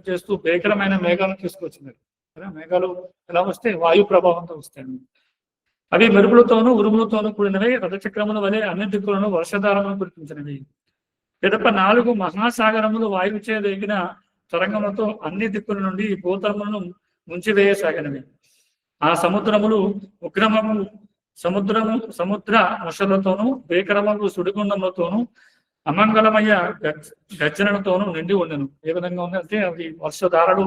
చేస్తూ భీకరమైన మేఘాలను తీసుకొచ్చినవి. మేఘాలు ఎలా వస్తే వాయు ప్రభావంతో వస్తాయి. అవి మెరుపులతోనూ ఉరుములతోనూ కూడినవై రథచక్రముల వలె అన్ని దిక్కులను వర్షధారములు కురిపించినవి. పిదప 4 మహాసాగరములు వాయువుచే దిగిన తరంగములతో అన్ని దిక్కుల నుండి భూతలములను ముంచివేయసాగినవి. ఆ సముద్రములు ఉగ్రమము సముద్ర ముషలతోనూ భీకరమగు సుడిగుండములతోనూ అమంగళమయ్య గర్జనలతోనూ నిండి ఉండెను. ఏ విధంగా ఉందంటే అవి వర్షధారలు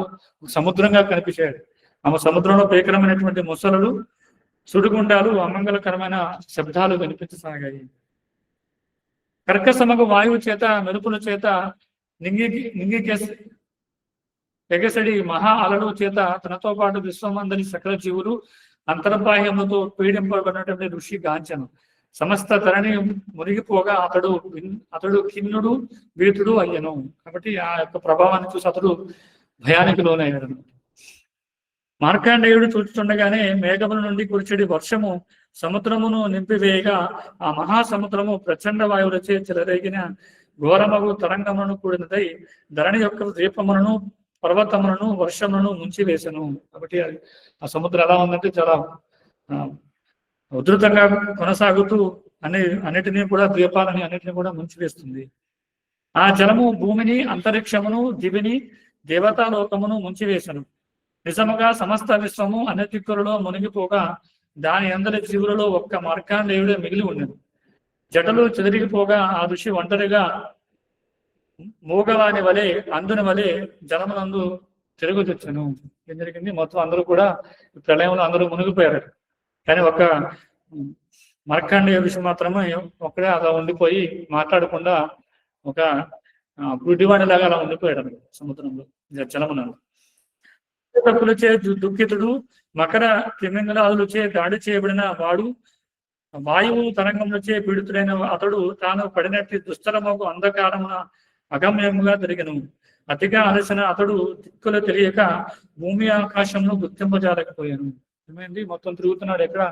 సముద్రంగా కనిపించాయి. ఆ సముద్రంలో భీకరమైనటువంటి ముసలలు, సుడిగుండాలు, అమంగళకరమైన శబ్దాలు వినిపించసాగాయి. కర్కసమగు వాయువు చేత, మెరుపుల చేత ఎగసడి మహా అలలు చేత తనతో పాటు విశ్వమందరి సకల జీవులు అంతర్బాహ్యములతో పీడింపబడినటువంటి ఋషి గాంచను. సమస్త ధరణి మునిగిపోగా అతడు ఖిన్నుడు, వీతుడు అయ్యను. కాబట్టి ఆ యొక్క ప్రభావాన్ని చూసి అతడు భయానికి లోనయ్యాడు. మార్కండేయుడు చూస్తుండగానే మేఘముల నుండి కురిచెడి వర్షము సముద్రమును నింపివేయగా ఆ మహాసముద్రము ప్రచండ వాయువులచే చెలరేగిన ఘోరమగు తరంగములను కూడినదై ధరణి యొక్క ద్వీపములను పర్వతములను వర్షములను ముంచివేసెను. కాబట్టి ఆ సముద్రం ఎలా ఉందంటే చాలా ఉధృతంగా కొనసాగుతూ అన్నిటినీ కూడా ద్వీపాలని అన్నిటిని కూడా ముంచివేస్తుంది. ఆ జలము భూమిని, అంతరిక్షమును, దివిని, దేవతాలోకమును ముంచివేసెను. నిజముగా సమస్త విశ్వము అన్ని దిక్కులలో మునిగిపోగా దాని అందరి జీవులలో ఒక్క మార్కండేయుడే మిగిలి ఉండెను. జటలు చెదిరిగిపోగా ఆ ఋషి ఒంటరిగా మూగవాని వలె అందుని వలె జలమునందు తిరుగుతొచ్చెను. ఏం జరిగింది? మొత్తం అందరూ కూడా ప్రళయంలో అందరూ మునిగిపోయారు. కానీ ఒక మార్కండేయ ఋషి మాత్రమే ఒక్కడే అలా ఉండిపోయి మాట్లాడకుండా ఒక గుడ్డివాడిలాగా అలా ఉండిపోయాడు సముద్రంలో, జలమునందు. తప్పులచే దుఃఖితుడు, మకర తిమింగళాదులచే దాడి చేయబడిన వాడు, వాయువు తరంగములచే పీడితుడైన అతడు తాను పడినట్టు దుస్తరముకు అంధకారమున అగమ్యముగా తిరిగను. అతిగా అలసిన అతడు దిక్కులు తెలియక భూమి ఆకాశంలో గుర్తింపజాలకపోయాను. ఏమైంది? మొత్తం తిరుగుతున్నాడు, ఎక్కడ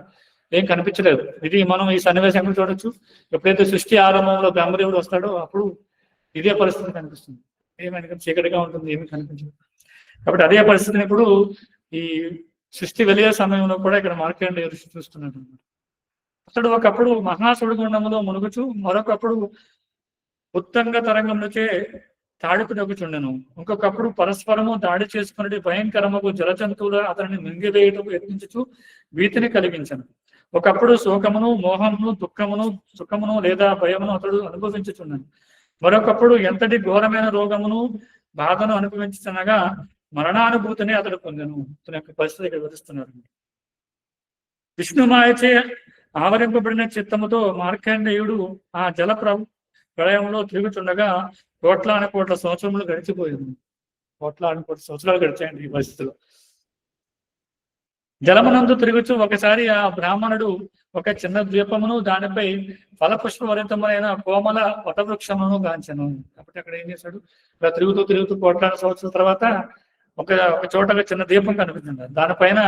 ఏం కనిపించలేదు. ఇది మనం ఈ సన్నివేశం చూడొచ్చు. ఎప్పుడైతే సృష్టి ఆరంభంలో బ్రహ్మదేవుడు వస్తాడో అప్పుడు ఇదే పరిస్థితి కనిపిస్తుంది. ఏమైనా చీకటిగా ఉంటుంది, ఏమి కనిపించదు. కాబట్టి అదే పరిస్థితిని ఇప్పుడు ఈ సృష్టి వెలిగే సమయంలో కూడా ఇక్కడ మార్కండేయుడు చూస్తున్నాడు. అతడు ఒకప్పుడు మహాసుడి గుండములో మునుగుచు, మరొకప్పుడు ఉత్తంగ తరంగములచే తాడుకునొచ్చుండెను. ఇంకొకప్పుడు పరస్పరము దాడి చేసుకుని భయంకరముకు జలజంతువులు అతనిని మింగివేయటకు యత్నించుచు భీతిని కలిగించను. ఒకప్పుడు శోకమును, మోహమును, దుఃఖమును, సుఖమును లేదా భయమును అతడు అనుభవించుచున్నాను. మరొకప్పుడు ఎంతటి ఘోరమైన రోగమును, బాధను అనుభవించుచునగా మరణానుభూతిని అతడు పొందెను. అతని యొక్క పరిస్థితి ఇక్కడ వివరిస్తున్నారు. విష్ణుమాయచే ఆవరింపబడిన చిత్తముతో మార్కండేయుడు ఆ జల ప్రళయంలో తిరుగుతుండగా కోట్లాను కోట్ల సంవత్సరములు గడిచిపోయింది. కోట్లాను కోట్ల సంవత్సరాలు గడిచాయండి ఈ పరిస్థితిలో. జలమునందు తిరుగుచు ఒకసారి ఆ బ్రాహ్మణుడు ఒక చిన్న ద్వీపమును, దానిపై ఫలపుష్పభరితమైన కోమల వటవృక్షమును గాంచెను. కాబట్టి అక్కడ ఏం చేశాడు? ఇలా తిరుగుతూ కోట్లాను సంవత్సరాల తర్వాత ఒక చోట చిన్న దీపం కనిపించింది. దానిపైన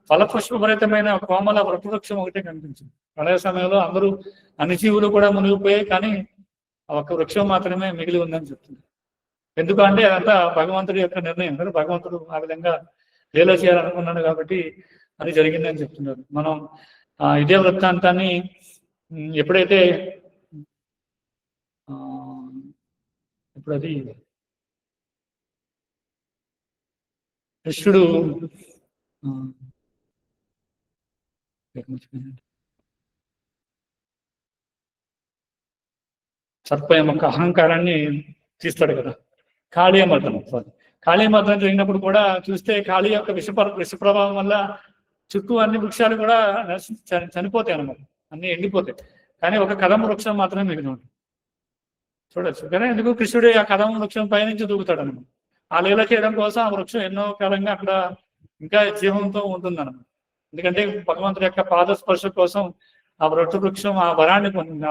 ఫలపుష్పభరితమైన కోమల వటవృక్షం ఒకటే కనిపించింది. ప్రళయ సమయంలో అందరూ అన్ని జీవులు కూడా మునిగిపోయాయి, కానీ ఒక వృక్షం మాత్రమే మిగిలి ఉందని చెప్తుంది. ఎందుకంటే అదంతా భగవంతుడి యొక్క నిర్ణయం. భగవంతుడు ఆ విధంగా లీల చేయాలనుకున్నాడు కాబట్టి అది జరిగిందని చెప్తున్నారు. మనం ఇదే వృత్తాంతాన్ని ఎప్పుడైతే ఇప్పుడు అది కృష్ణుడు సర్పం యొక్క అహంకారాన్ని తీస్తాడు కదా, కాళీయమర్దనం. కాళీయమర్దనం జరిగినప్పుడు కూడా చూస్తే కాళీ యొక్క విష ప్రభావం వల్ల చుట్టూ అన్ని వృక్షాలు కూడా చనిపోతాయి అన్నమాట, అన్ని ఎండిపోతాయి. కానీ ఒక కదమ వృక్షం మాత్రమే మిగిలి ఉంటుంది. చూడొచ్చు కానీ ఎందుకు కృష్ణుడు ఆ కదమ వృక్షం పైనుంచి దూకుతాడు అన్నమాట. ఆ లీల చేయడం కోసం ఆ వృక్షం ఎన్నో కాలంగా అక్కడ ఇంకా జీవంతో ఉంటుందన్నమాట. ఎందుకంటే భగవంతుడి యొక్క పాదస్పర్శ కోసం ఆ వృక్షం ఆ వరాన్ని పొందింది.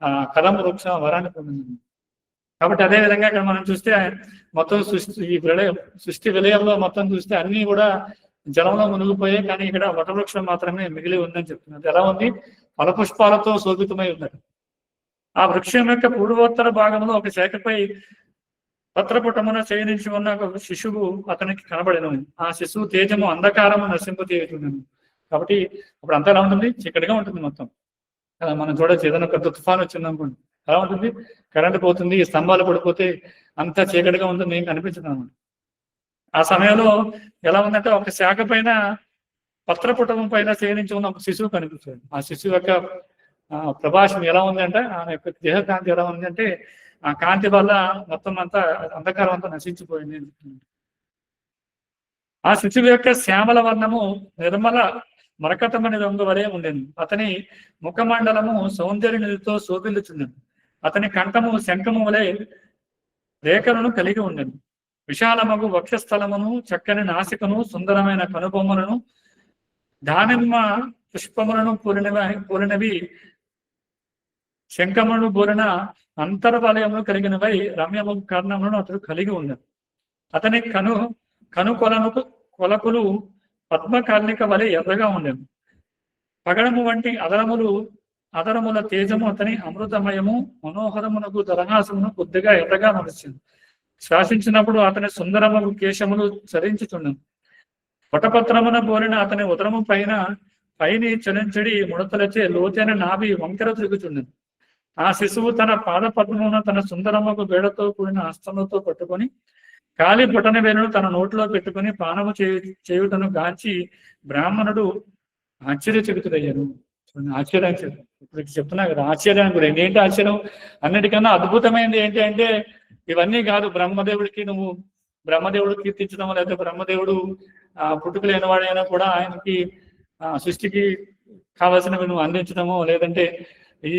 ఆ కదమ వృక్షం ఆ వరాన్ని పొందింది. కాబట్టి అదే విధంగా ఇక్కడ మనం చూస్తే మొత్తం సృష్టి విలయంలో మొత్తం చూస్తే అన్ని కూడా జలంలో మునిగిపోయాయి, కానీ ఇక్కడ వటవృక్షం మాత్రమే మిగిలి ఉందని చెప్తున్నారు. ఎలా ఉంది? ఫలపుష్పాలతో శోభితమై ఉన్నది. ఆ వృక్షం యొక్క పూర్వోత్తర భాగంలో ఒక శాఖపై పత్రపుటమున శయనించి ఉన్న ఒక శిశువు అతనికి కనబడను. ఆ శిశువు తేజము అంధకారము నశింపజేయుచుండెను. కాబట్టి అప్పుడు అంతా ఎలా ఉంటుంది? చీకటిగా ఉంటుంది మొత్తం. మనం చూడొచ్చు, ఏదైనా పెద్ద తుఫాను వచ్చింది అనుకోండి, ఎలా ఉంటుంది? కరెంటు పోతుంది, స్తంభాలు పడిపోతే అంతా చీకటిగా ఉంటుంది, ఏం కనిపించదు అన్నమాట. ఆ సమయంలో ఎలా ఉందంటే ఒక శాఖ పైన పత్రపుటం పైన శయనించి ఉన్న ఒక శిశువు కనిపిస్తుంది. ఆ శిశువు యొక్క ప్రభాషం ఎలా ఉంది అంటే, ఆయన యొక్క దేహకాంతి ఎలా ఉంది అంటే, ఆ కాంతి వల్ల మొత్తం అంతా అంధకారం అంతా నశించిపోయింది. ఆ శిశువు యొక్క శ్యామల వర్ణము నిర్మల మరకతమని రంగు వలె ఉండేది. అతని ముఖమండలము సౌందర్య నిధితో శోభిల్లుచుండెను. అతని కంఠము శంఖము వలె రేఖలను కలిగి ఉండెను. విశాలమగు వక్షస్థలమును, చక్కని నాసికను, సుందరమైన కనుబొమ్మలను, దానిమ్మ పుష్పములను పూరినవి శంఖమును పూరిన అంతర్వలయమును కలిగినవై రమ్యము కర్ణములను అతడు కలిగి ఉండెను. అతని కొలకులు పద్మకార్ణిక వలె ఎర్రగా ఉండెను. పగడము వంటి అదరముల తేజము అతని అమృతమయము మనోహరమునకు దరహాసమును కొద్దిగా ఎర్రగా నడిచింది. శ్వాసించినప్పుడు అతని సుందరము కేశములు చరించుచుండెను. వటపత్రమున పోలిన అతని ఉదరము పైని చలించడి ముడతలచే లోతైన నాభి వంకర తిరుగుచుండెను. ఆ శిశువు తన పాదపద్మమున తన సుందరముకు వేడతో కూడిన హస్తములతో పట్టుకొని కాలి బొటన వేలును తన నోటిలో పెట్టుకుని పానము చేయుటను గాంచి బ్రాహ్మణుడు ఆశ్చర్యచకితుడయ్యాను. ఆశ్చర్యం ఇప్పుడు చెప్తున్నా కదా, ఆశ్చర్యం కూడా ఏంటి ఆశ్చర్యం? అన్నిటికన్నా అద్భుతమైనది ఏంటి అంటే ఇవన్నీ కాదు. బ్రహ్మదేవుడు కీర్తించడం, లేకపోతే బ్రహ్మదేవుడు పుట్టుక లేనివాడైనా కూడా ఆయనకి సృష్టికి కావలసినవి నువ్వు అందించడము, లేదంటే ఈ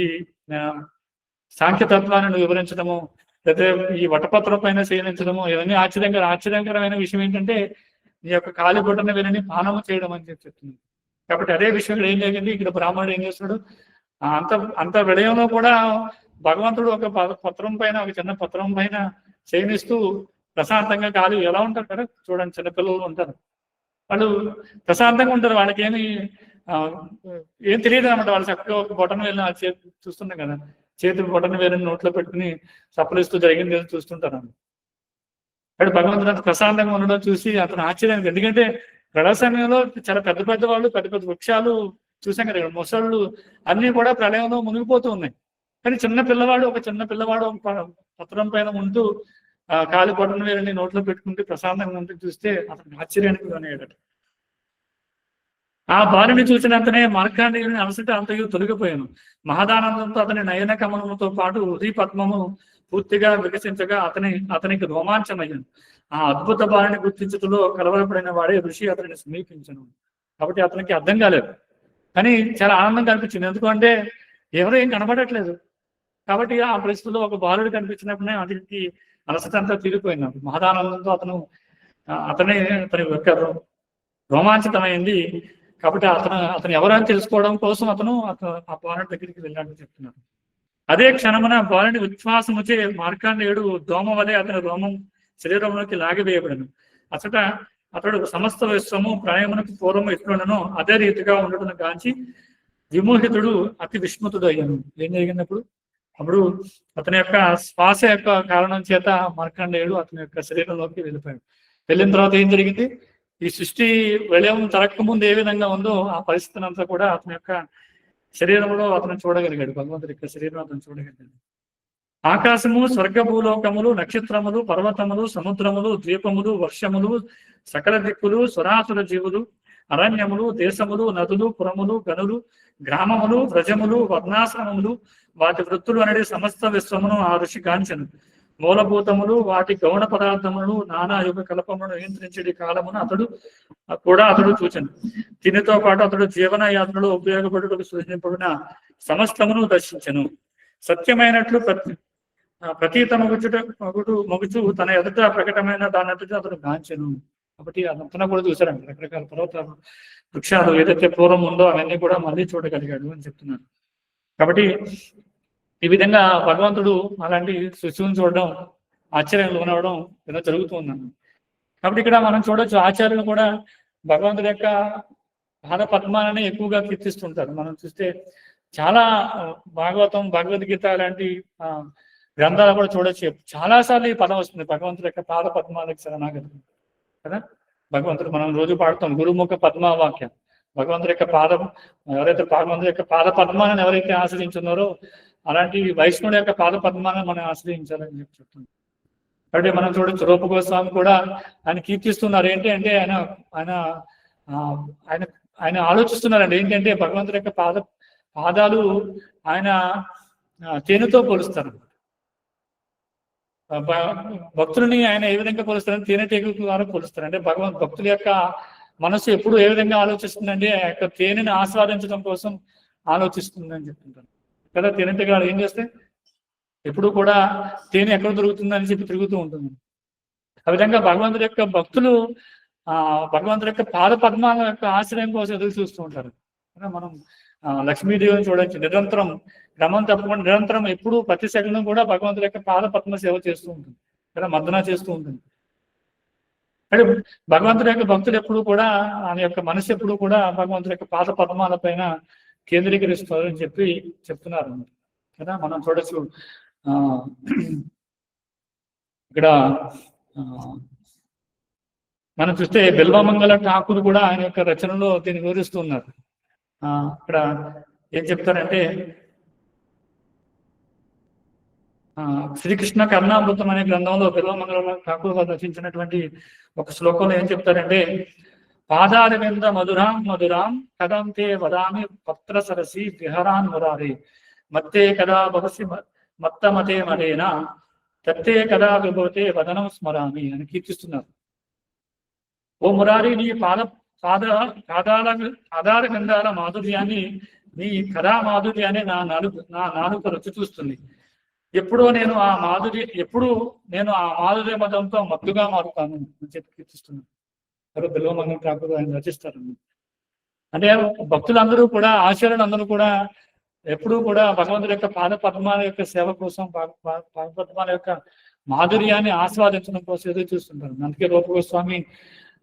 సాంఖ్యతత్వాన్ని నువ్వు వివరించడము, లేకపోతే ఈ వటపత్రం పైన శయనించడము, ఇవన్నీ ఆశ్చర్యకరమైన విషయం ఏంటంటే నీ యొక్క కాలి బొట్టన వెళ్ళని పానము చేయడం అని చెప్తుంది. కాబట్టి అదే విషయం ఏం జరిగింది ఇక్కడ. బ్రాహ్మణుడు ఏం చేస్తున్నాడు? అంత విడయంలో కూడా భగవంతుడు ఒక పత్రం పైన, ఒక చిన్న పత్రం పైన శయనిస్తూ ప్రశాంతంగా కాలి ఎలా ఉంటారు కదా చూడండి, చిన్నపిల్లలు ఉంటారు, వాళ్ళు ప్రశాంతంగా ఉంటారు, వాళ్ళకి ఏం తెలియదు అనమాట. వాళ్ళు చక్కగా ఒక బొటన వెళ్ళిన చూస్తున్నాం కదా, చేతి బొటన వేలని నోట్లో పెట్టుకుని సప్పలిస్తూ జరిగింది చూస్తుంటారు. అక్కడ భగవంతుడు అంత ప్రశాంతంగా ఉండడం చూసి అతను ఆశ్చర్యానికి, ఎందుకంటే ప్రళయ సమయంలో చాలా పెద్ద పెద్ద వాళ్ళు, పెద్ద పెద్ద వృక్షాలు చూసాం కదా, మొసళ్ళు అన్ని కూడా ప్రళయంలో మునిగిపోతూ ఉన్నాయి. కానీ ఒక చిన్న పిల్లవాడు పత్రం పైన ఉంటూ కాలి బొటన వేలని నోట్లో పెట్టుకుంటే ప్రశాంతంగా ఉంటూ చూస్తే అతనికి ఆశ్చర్యానికి లోనయ్యాడట. ఆ బాలుని చూసినంతనే మార్కండేయుని అలసట అంతయు తొలగిపోయాను. మహదానందంతో అతని నయన కమలముతో పాటు హృదయ పద్మము పూర్తిగా వికసించగా అతనికి రోమాంచమయ్యాను. ఆ అద్భుత బాలుని గుర్తించటంలో కలవరపడిన వాడే ఋషి అతనిని సమీపించను. కాబట్టి అతనికి అర్థం కాలేదు, కానీ చాలా ఆనందం కనిపించింది. ఎందుకంటే ఎవరో ఏం కనబడట్లేదు. కాబట్టి ఆ పరిస్థితుల్లో ఒక బాలుడు కనిపించినప్పుడే అతనికి అలసట అంతా తీరిపోయినాడు. మహదానందంతో అతని యొక్క రోమాంచితమైంది. కాబట్టి అతను ఎవరని తెలుసుకోవడం కోసం అతను ఆ బాలుడి దగ్గరికి వెళ్ళాడని చెప్తున్నాడు. అదే క్షణమున బాలుని విశ్వాసముచే మార్కండేయుడు దోమ వలె అతని రోమం శరీరంలోకి లాగివేయబడను. అతడు సమస్త విశ్వము ప్రళయమునకు పూర్వము ఎట్లుండనో అదే రీతిగా ఉండటం కాంచి విమోహితుడు అతి విస్మృతుడు అయ్యాను. ఏం జరిగినప్పుడు అప్పుడు అతని యొక్క శ్వాస యొక్క కారణం చేత మార్కండేయుడు అతని యొక్క శరీరంలోకి వెళ్ళిపోయాడు. వెళ్ళిన తర్వాత ఏం జరిగింది? ఈ సృష్టి విలయం తరక్క ముందు ఏ విధంగా ఉందో ఆ పరిస్థితిని అంతా కూడా అతని యొక్క శరీరంలో అతను చూడగలిగాడు. భగవంతుడి యొక్క శరీరం అతను చూడగలిగాడు. ఆకాశము, స్వర్గ భూలోకములు, నక్షత్రములు, పర్వతములు, సముద్రములు, ద్వీపములు, వర్షములు, సకల దిక్కులు, సురాసుర జీవులు, అరణ్యములు, దేశములు, నదులు, పురములు, గనులు, గ్రామములు, వ్రజములు, వర్ణాశ్రమములు, వాటి వృత్తులు అనేది సమస్త విశ్వమును ఆ ఋషి గాంచెను. మూలభూతములు, వాటి గౌణ పదార్థములను, నానా యుగ కల్పములను నియంత్రించే కాలమును అతడు చూచెను. దీనితో పాటు అతడు జీవన యాత్రలో ఉపయోగపడుటకు సృజింపబడిన సమస్తమును దర్శించెను. సత్యమైనట్లు మగుచు తన ఎదుట ప్రకటమైన దాని అతడు గాంచెను. కాబట్టి అదంతా కూడా చూశారండి. రకరకాల పర్వతాలు, వృక్షాలు ఏదైతే పూర్వం ఉందో అవన్నీ కూడా మళ్ళీ చూడగలిగాడు అని చెప్తున్నాను. కాబట్టి ఈ విధంగా భగవంతుడు అలాంటి శిశువుని చూడడం, ఆశ్చర్యం లోనవడం ఏదో జరుగుతుందన్న. కాబట్టి ఇక్కడ మనం చూడొచ్చు, ఆచార్యులు కూడా భగవంతుడి యొక్క పాద పద్మాలని ఎక్కువగా కీర్తిస్తుంటారు. మనం చూస్తే చాలా భాగవతం, భగవద్గీత లాంటి గ్రంథాలు కూడా చూడొచ్చు. చాలాసార్లు ఈ పదం వస్తుంది, భగవంతుడి యొక్క పాద పద్మాలకు శరణాగతి కదా. భగవంతుడు మనం రోజు పాడుతాం గురుముఖ పద్మవాక్యం. భగవంతుడి యొక్క ఎవరైతే భగవంతుడి యొక్క పాద పద్మాలను ఎవరైతే ఆశ్రయించున్నారో అలాంటి వైష్ణవుడి యొక్క పాద పద్మాలను మనం ఆశ్రయించాలని చెప్తున్నాం. కాబట్టి మనం చూడొచ్చు, రూప గోస్వామి కూడా ఆయన కీర్తిస్తున్నారు. ఏంటి అంటే ఆయన ఆలోచిస్తున్నారండి. ఏంటంటే భగవంతుడి యొక్క పాదాలు ఆయన తేనెతో పోలుస్తారు. భక్తులని ఆయన ఏ విధంగా పోలుస్తారని తేనెటీగ ద్వారా పోలుస్తారు. అంటే భక్తుల యొక్క మనసు ఎప్పుడు ఏ విధంగా ఆలోచిస్తుందంటే ఆ యొక్క తేనెని ఆస్వాదించడం కోసం ఆలోచిస్తుందని చెప్తుంటారు కదా. తేనెటీగలు ఏం చేస్తాయి? ఎప్పుడు కూడా తేనె ఎక్కడ దొరుకుతుందని చెప్పి తిరుగుతూ ఉంటుంది. ఆ విధంగా భగవంతుడి యొక్క భక్తులు భగవంతుడి యొక్క పాద పద్మాల యొక్క ఆశ్రయం కోసం ఎదురు చూస్తూ ఉంటారు. మనం లక్ష్మీదేవిని చూడొచ్చు, నిరంతరం క్రమం తప్పకుండా నిరంతరం ఎప్పుడు ప్రతి సెకండ్ కూడా భగవంతుడి యొక్క పాద పద్మ సేవ చేస్తూ ఉంటుంది కదా, మర్దన చేస్తూ ఉంటుంది. అంటే భగవంతుడి యొక్క భక్తులు ఎప్పుడు కూడా ఆయన యొక్క మనసు ఎప్పుడు కూడా భగవంతుడి యొక్క పాద పద్మాల పైన కేంద్రీకరిస్తారు అని చెప్తున్నారు కదా. మనం చూడొచ్చు, ఇక్కడ మనం చూస్తే బిల్వమంగళ ఠాకూర్ కూడా ఆయన యొక్క రచనలో దీన్ని వివరిస్తున్నారు. ఇక్కడ ఏం చెప్తారంటే శ్రీకృష్ణ కర్ణామృతం అనే గ్రంథంలో బిల్వమంగళ ఠాకూర్ గారు రచించినటువంటి ఒక శ్లోకంలో ఏం చెప్తారంటే, పాదారవింద మధురాం మధురాం కదంతే వదామి పత్ర సరసి విహరాన్ మురారి మత్తే కదా భవసి మత్తమతే మరేనా తత్తే కదా విభవతే వదనం స్మరామి అని కీర్తిస్తున్నారు. ఓ మురారి, నీ పాదార గంధాల మాధుర్యాన్ని, నీ కథా మాధుర్యాన్ని నా నాలుక రుచి చూస్తుంది. ఎప్పుడు నేను ఆ మాధుర్య మతంతో మత్తుగా మారుతాను అని చెప్పి కీర్తిస్తున్నాను. అక్కడ బిల్వమంగళ ఠాకూర్ ఆయన రచిస్తారు. అంటే భక్తులందరూ కూడా, ఆచార్యులందరూ కూడా ఎప్పుడూ కూడా భగవంతుడి యొక్క పాద పద్మాల యొక్క సేవ కోసం, పాద పద్మాల యొక్క మాధుర్యాన్ని ఆస్వాదించడం కోసం ఎదురు చూస్తుంటారు. అందుకే రూపగోస్వామి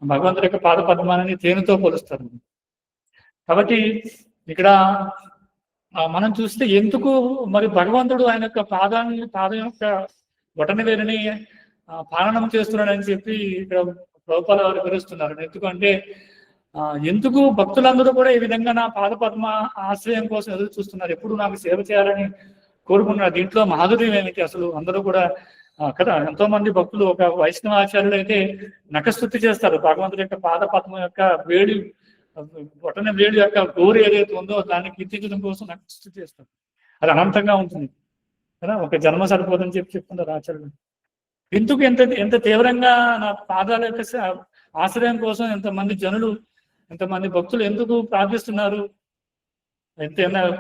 భగవంతుడి యొక్క పాద పద్మాలని తేనెతో పోలుస్తారు. కాబట్టి ఇక్కడ మనం చూస్తే ఎందుకు మరి భగవంతుడు ఆయన యొక్క పాదం యొక్క బొటన వేలిని పాలనం చేస్తున్నాడని చెప్పి ఇక్కడ ప్రభుపాద వారు వివరిస్తున్నారు. ఎందుకంటే ఎందుకు భక్తులందరూ కూడా ఈ విధంగా నా పాద పద్మ ఆశ్రయం కోసం ఎదురు చూస్తున్నారు, ఎప్పుడు నాకు సేవ చేయాలని కోరుకున్నారు. దీంట్లో మాధుర్యం ఏమిటి అసలు? అందరూ కూడా కదా, ఎంతో మంది భక్తులు, ఒక వైష్ణవ ఆచార్యులు అయితే నఖస్తుతి చేస్తారు. భగవంతుడి యొక్క పాద పద్మ యొక్క వేడి, బొటన వేడి యొక్క గోరు ఏదైతే ఉందో దాన్ని కీర్తించడం కోసం నఖస్తుతి చేస్తారు. అది అనంతంగా ఉంటుంది కదా, ఒక జన్మ సరిపోదని చెప్తున్నారు ఆచార్యులు. ఎందుకు ఎంత తీవ్రంగా నా పాదాల యొక్క ఆశ్రయం కోసం ఎంతమంది జనులు, ఎంతమంది భక్తులు ఎందుకు ప్రార్థిస్తున్నారు?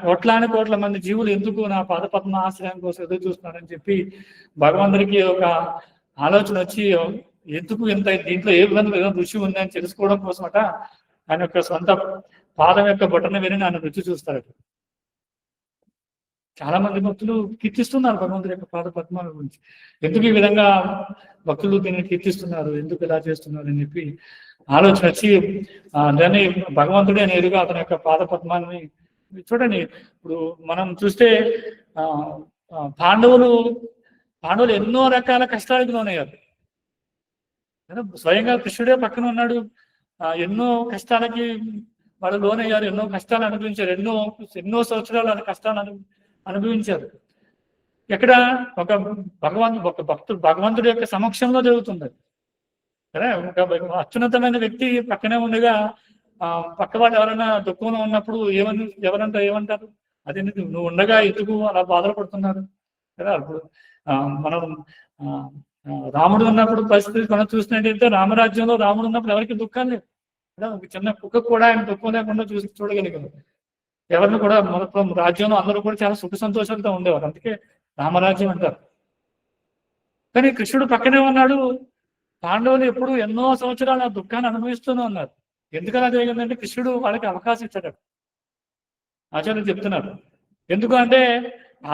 కోట్ల మంది జీవులు ఎందుకు నా పాద పద్మ ఆశ్రయం కోసం ఎదురు చూస్తున్నారని చెప్పి భగవంతుడికి ఒక ఆలోచన వచ్చి, ఎందుకు దీంట్లో ఏ విధంగా రుచి ఉందని తెలుసుకోవడం కోసమట ఆయన యొక్క సొంత పాదం యొక్క బొటన వేలిని ఆయన రుచి చూస్తారు. చాలా మంది భక్తులు కీర్తిస్తున్నారు భగవంతుడి యొక్క పాద పద్మాల గురించి. ఎందుకు ఈ విధంగా భక్తులు దీన్ని కీర్తిస్తున్నారు, ఎందుకు ఇలా చేస్తున్నారు అని చెప్పి ఆలోచన వచ్చి దాన్ని భగవంతుడే నేరుగా అతని యొక్క పాద పద్మాలని చూడండి. ఇప్పుడు మనం చూస్తే పాండవులు ఎన్నో రకాల కష్టాలకు లోనయ్యారు. స్వయంగా కృష్ణుడే పక్కన ఉన్నాడు, ఎన్నో కష్టాలకి వాళ్ళు లోనయ్యారు, ఎన్నో కష్టాలు అనుభవించారు, ఎన్నో సంవత్సరాలు కష్టాలు అనుభవించారు. ఎక్కడ ఒక భగవంతుడి యొక్క సమక్షంలో జరుగుతుంది కదా. ఒక అత్యున్నతమైన వ్యక్తి పక్కనే ఉండగా పక్క వాళ్ళు ఎవరైనా దుఃఖంలో ఉన్నప్పుడు ఏమంటారు? అదే నువ్వు ఉండగా ఎందుకు అలా బాధలు పడుతున్నారు కదా. ఇప్పుడు మనం రాముడు ఉన్నప్పుడు పరిస్థితి మనం చూసినట్టయితే, రామరాజ్యంలో రాముడు ఉన్నప్పుడు ఎవరికి దుఃఖాలు లేవు కదా. ఒక చిన్న కుక్క కూడా ఆయన దుఃఖం లేకుండా చూడగలిగారు. ఎవరిని కూడా మొత్తం రాజ్యంలో అందరూ కూడా చాలా సుఖ సంతోషాలతో ఉండేవారు, అందుకే రామరాజ్యం అంటారు. కానీ కృష్ణుడు పక్కనే ఉన్నాడు. పాండవులు ఎప్పుడు ఎన్నో సంవత్సరాలు ఆ దుఃఖాన్ని అనుభవిస్తూనే ఉన్నారు. ఎందుకలా జరిగిందంటే కృష్ణుడు వాళ్ళకి అవకాశం ఇచ్చాడు. ఆచార్యులు చెప్తున్నారు. ఎందుకు అంటే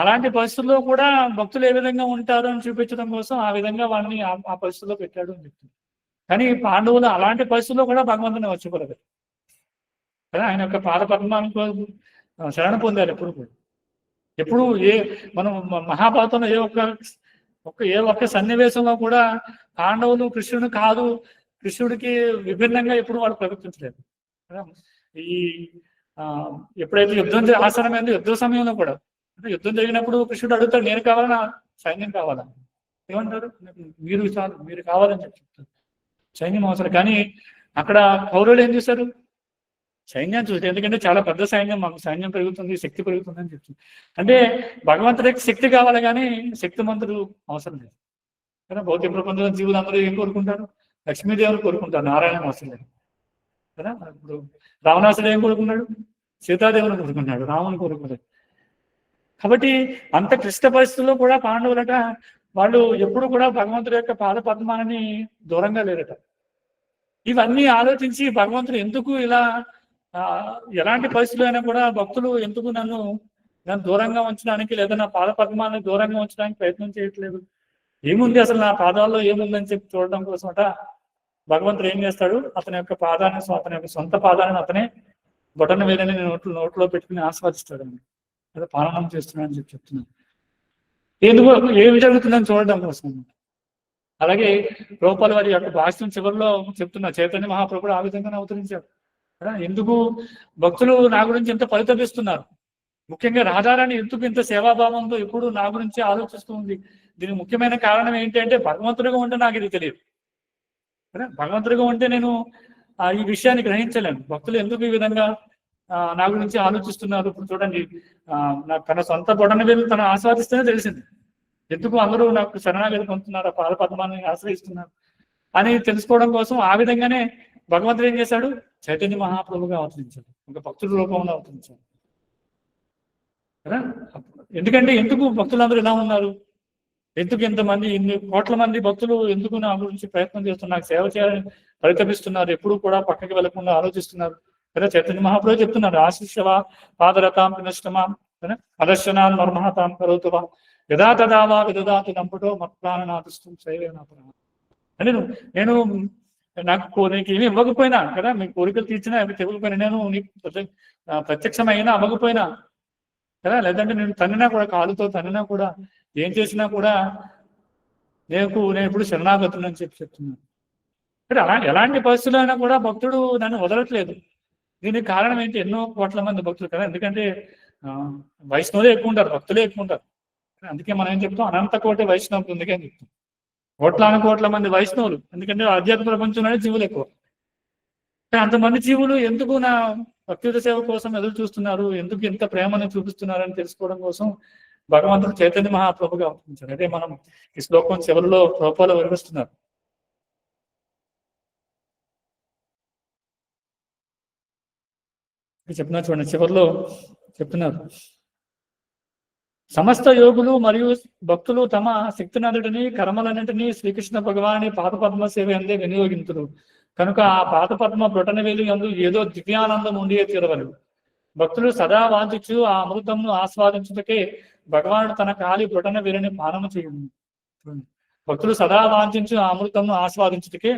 అలాంటి పరిస్థితుల్లో కూడా భక్తులు ఏ విధంగా ఉంటారు అని చూపించడం కోసం ఆ విధంగా వాళ్ళని ఆ పరిస్థితుల్లో పెట్టాడు అని చెప్తున్నారు. కానీ పాండవులు అలాంటి పరిస్థితుల్లో కూడా భగవంతుని వచ్చిపోలేదు కదా. ఆయన యొక్క పాద పద్మానికి శరణ పొందారు ఎప్పుడు కూడా. ఎప్పుడు మనం మహాభారతంలో ఏ ఒక్క సన్నివేశంలో కూడా పాండవులు కృష్ణుడు కాదు, కృష్ణుడికి విభిన్నంగా ఎప్పుడు వాళ్ళు ప్రవర్తించలేదు కదా. ఎప్పుడైతే యుద్ధం ఆసనమైందో యుద్ధ సమయంలో కూడా, అంటే యుద్ధం జరిగినప్పుడు కృష్ణుడు అడుగుతాడు, నేను కావాలన్నా సైన్యం కావాలా? ఏమంటారు? మీరు కావాలని చెప్తారు, సైన్యం అవసరం. కానీ అక్కడ కౌరవులు ఏం చేశారు? సైన్యాన్ని చూస్తే, ఎందుకంటే చాలా పెద్ద సైన్యం, మాకు సైన్యం పెరుగుతుంది, శక్తి పెరుగుతుంది అని చెప్తుంది. అంటే భగవంతుడికి శక్తి కావాలి కానీ శక్తిమంతుడు అవసరం లేదు కదా. భౌతిక ప్రపంచంలో జీవులు అందరూ ఏం కోరుకుంటారు? లక్ష్మీదేవుని కోరుకుంటారు, నారాయణ అవసరం లేదు కదా. ఇప్పుడు రావణాసుడు ఏం కోరుకున్నాడు? సీతాదేవుని కోరుకున్నాడు, రాముని కోరుకున్నాడు. కాబట్టి అంత క్లిష్ట పరిస్థితుల్లో కూడా పాండవులట వాళ్ళు ఎప్పుడు కూడా భగవంతుడి యొక్క పాద పద్మాలని దూరంగా లేరట. ఇవన్నీ ఆలోచించి భగవంతుడు ఎందుకు ఇలా ఎలాంటి పరిస్థితులు అయినా కూడా భక్తులు ఎందుకు నన్ను దూరంగా ఉంచడానికి, లేదా నా పాద పద్మాన్ని దూరంగా ఉంచడానికి ప్రయత్నం చేయట్లేదు, ఏముంది అసలు నా పాదాల్లో ఏముందని చెప్పి చూడడం కోసమట భగవంతుడు ఏం చేస్తాడు? అతని యొక్క పాదాన్ని, అతని యొక్క సొంత పాదాన్ని అతనే బొటన వేలని నోట్లో పెట్టుకుని ఆస్వాదిస్తాడు అని, అదే పాలనం చేస్తున్నాడని చెప్తున్నాను. ఎందుకు ఏమి జరుగుతుందని చూడడం కోసం. అలాగే రూపాల వారి యొక్క భాష్యం చివరిలో చెప్తున్నారు, చైతన్య మహాప్రభుడు ఆ విధంగానే అవతరించారు కదా. ఎందుకు భక్తులు నా గురించి ఎంత పరితపిస్తున్నారు, ముఖ్యంగా రాధారాణి ఎందుకు ఇంత సేవాభావంతో ఎప్పుడు నా గురించి ఆలోచిస్తూ ఉంది. దీనికి ముఖ్యమైన కారణం ఏంటి అంటే భగవంతుడిగా ఉంటే నాకు ఇది తెలియదు కదా. భగవంతుడిగా ఉంటే నేను ఈ విషయాన్ని గ్రహించలేను. భక్తులు ఎందుకు ఈ విధంగా నా గురించి ఆలోచిస్తున్నారు. ఇప్పుడు చూడండి, తన సొంత బొడన వేలు తను ఆస్వాదిస్తేనే తెలిసింది ఎందుకు అందరూ నాకు శరణాగతి పొందుతున్నారు, ఆ పాద పద్మాన్ని ఆశ్రయిస్తున్నారు అని తెలుసుకోవడం కోసం ఆ విధంగానే భగవంతుడు ఏం చేశాడు, చైతన్య మహాప్రభుగా అవతరించాడు, ఒక భక్తుల రూపంలో అవతరించాడు కదా. ఎందుకంటే ఎందుకు భక్తులందరూ ఇలా ఉన్నారు, ఎందుకు ఇంతమంది ఇన్ని కోట్ల మంది భక్తులు ఎందుకు నా గురించి ప్రయత్నం చేస్తున్నారు, నాకు సేవ చేయాలని పరితపిస్తున్నారు, ఎప్పుడు కూడా పక్కకి వెళ్లకుండా ఆలోచిస్తున్నారు కదా. చైతన్య మహాప్రభు చెప్తున్నారు, ఆశిష్యవా పాదరతాం పినష్టమాం అదర్శనాన్ మర్మహతాం కరోతువా యదా తదావా విదదాతి నంపుటో మత్ప్రాణనాథుష్టం శైవేనాపురం అని. నేను నాకు ఏమి ఇవ్వకపోయినా కదా, మీ కోరికలు తీర్చినా ఇవ్వకపోయినా, నేను నీకు ప్రత్యక్షమైనా అవ్వకపోయినా కదా, లేదంటే నేను తన్నినా కూడా, కాలుతో తన్నినా కూడా, ఏం చేసినా కూడా నేను ఇప్పుడు శరణాగతులు అని చెప్తున్నాను. అలా ఎలాంటి పరిస్థితులు అయినా కూడా భక్తుడు నన్ను వదలట్లేదు. దీనికి కారణం ఏంటి, ఎన్నో కోట్ల మంది భక్తులు కదా. ఎందుకంటే వైష్ణవులే ఎక్కువ ఉంటారు, భక్తులే ఎక్కువ ఉంటారు. అందుకే మనం ఏం చెప్తాం, అనంత కోటి వైష్ణవులు ఉంది అని చెప్తాం. కోట్ల మంది వైష్ణవులు, ఎందుకంటే ఆధ్యాత్మిక ప్రపంచంలోనే జీవులు ఎక్కువ. అంతమంది జీవులు ఎందుకు నా భక్తుల సేవ కోసం ఎదురు చూస్తున్నారు, ఎందుకు ఎంత ప్రేమను చూపిస్తున్నారు అని తెలుసుకోవడం కోసం భగవంతుడు చైతన్య మహాప్రభుగా అవతరించారు. అదే మనం ఈ శ్లోకం చివరిలో రూపాలు వివరిస్తున్నారు. చెప్తున్నారు చూడండి, చివరిలో చెప్తున్నారు, సమస్త యోగులు మరియు భక్తులు తమ శక్తినంతటిని కర్మలన్నింటినీ శ్రీకృష్ణ భగవాని పాదపద్మ సేవ అందే వినియోగింతురు కనుక ఆ పాదపద్మ బ్రొటన వేలు యందు ఏదో దివ్యానందం ఉండి తీరవలు. భక్తులు సదా వాంఛించు ఆ అమృతంను ఆస్వాదించుటకే భగవానుడు తన కాలి బ్రొటన వేలుని పానము చేయును. భక్తులు సదా వాంఛించు ఆ అమృతంను ఆస్వాదించుటకే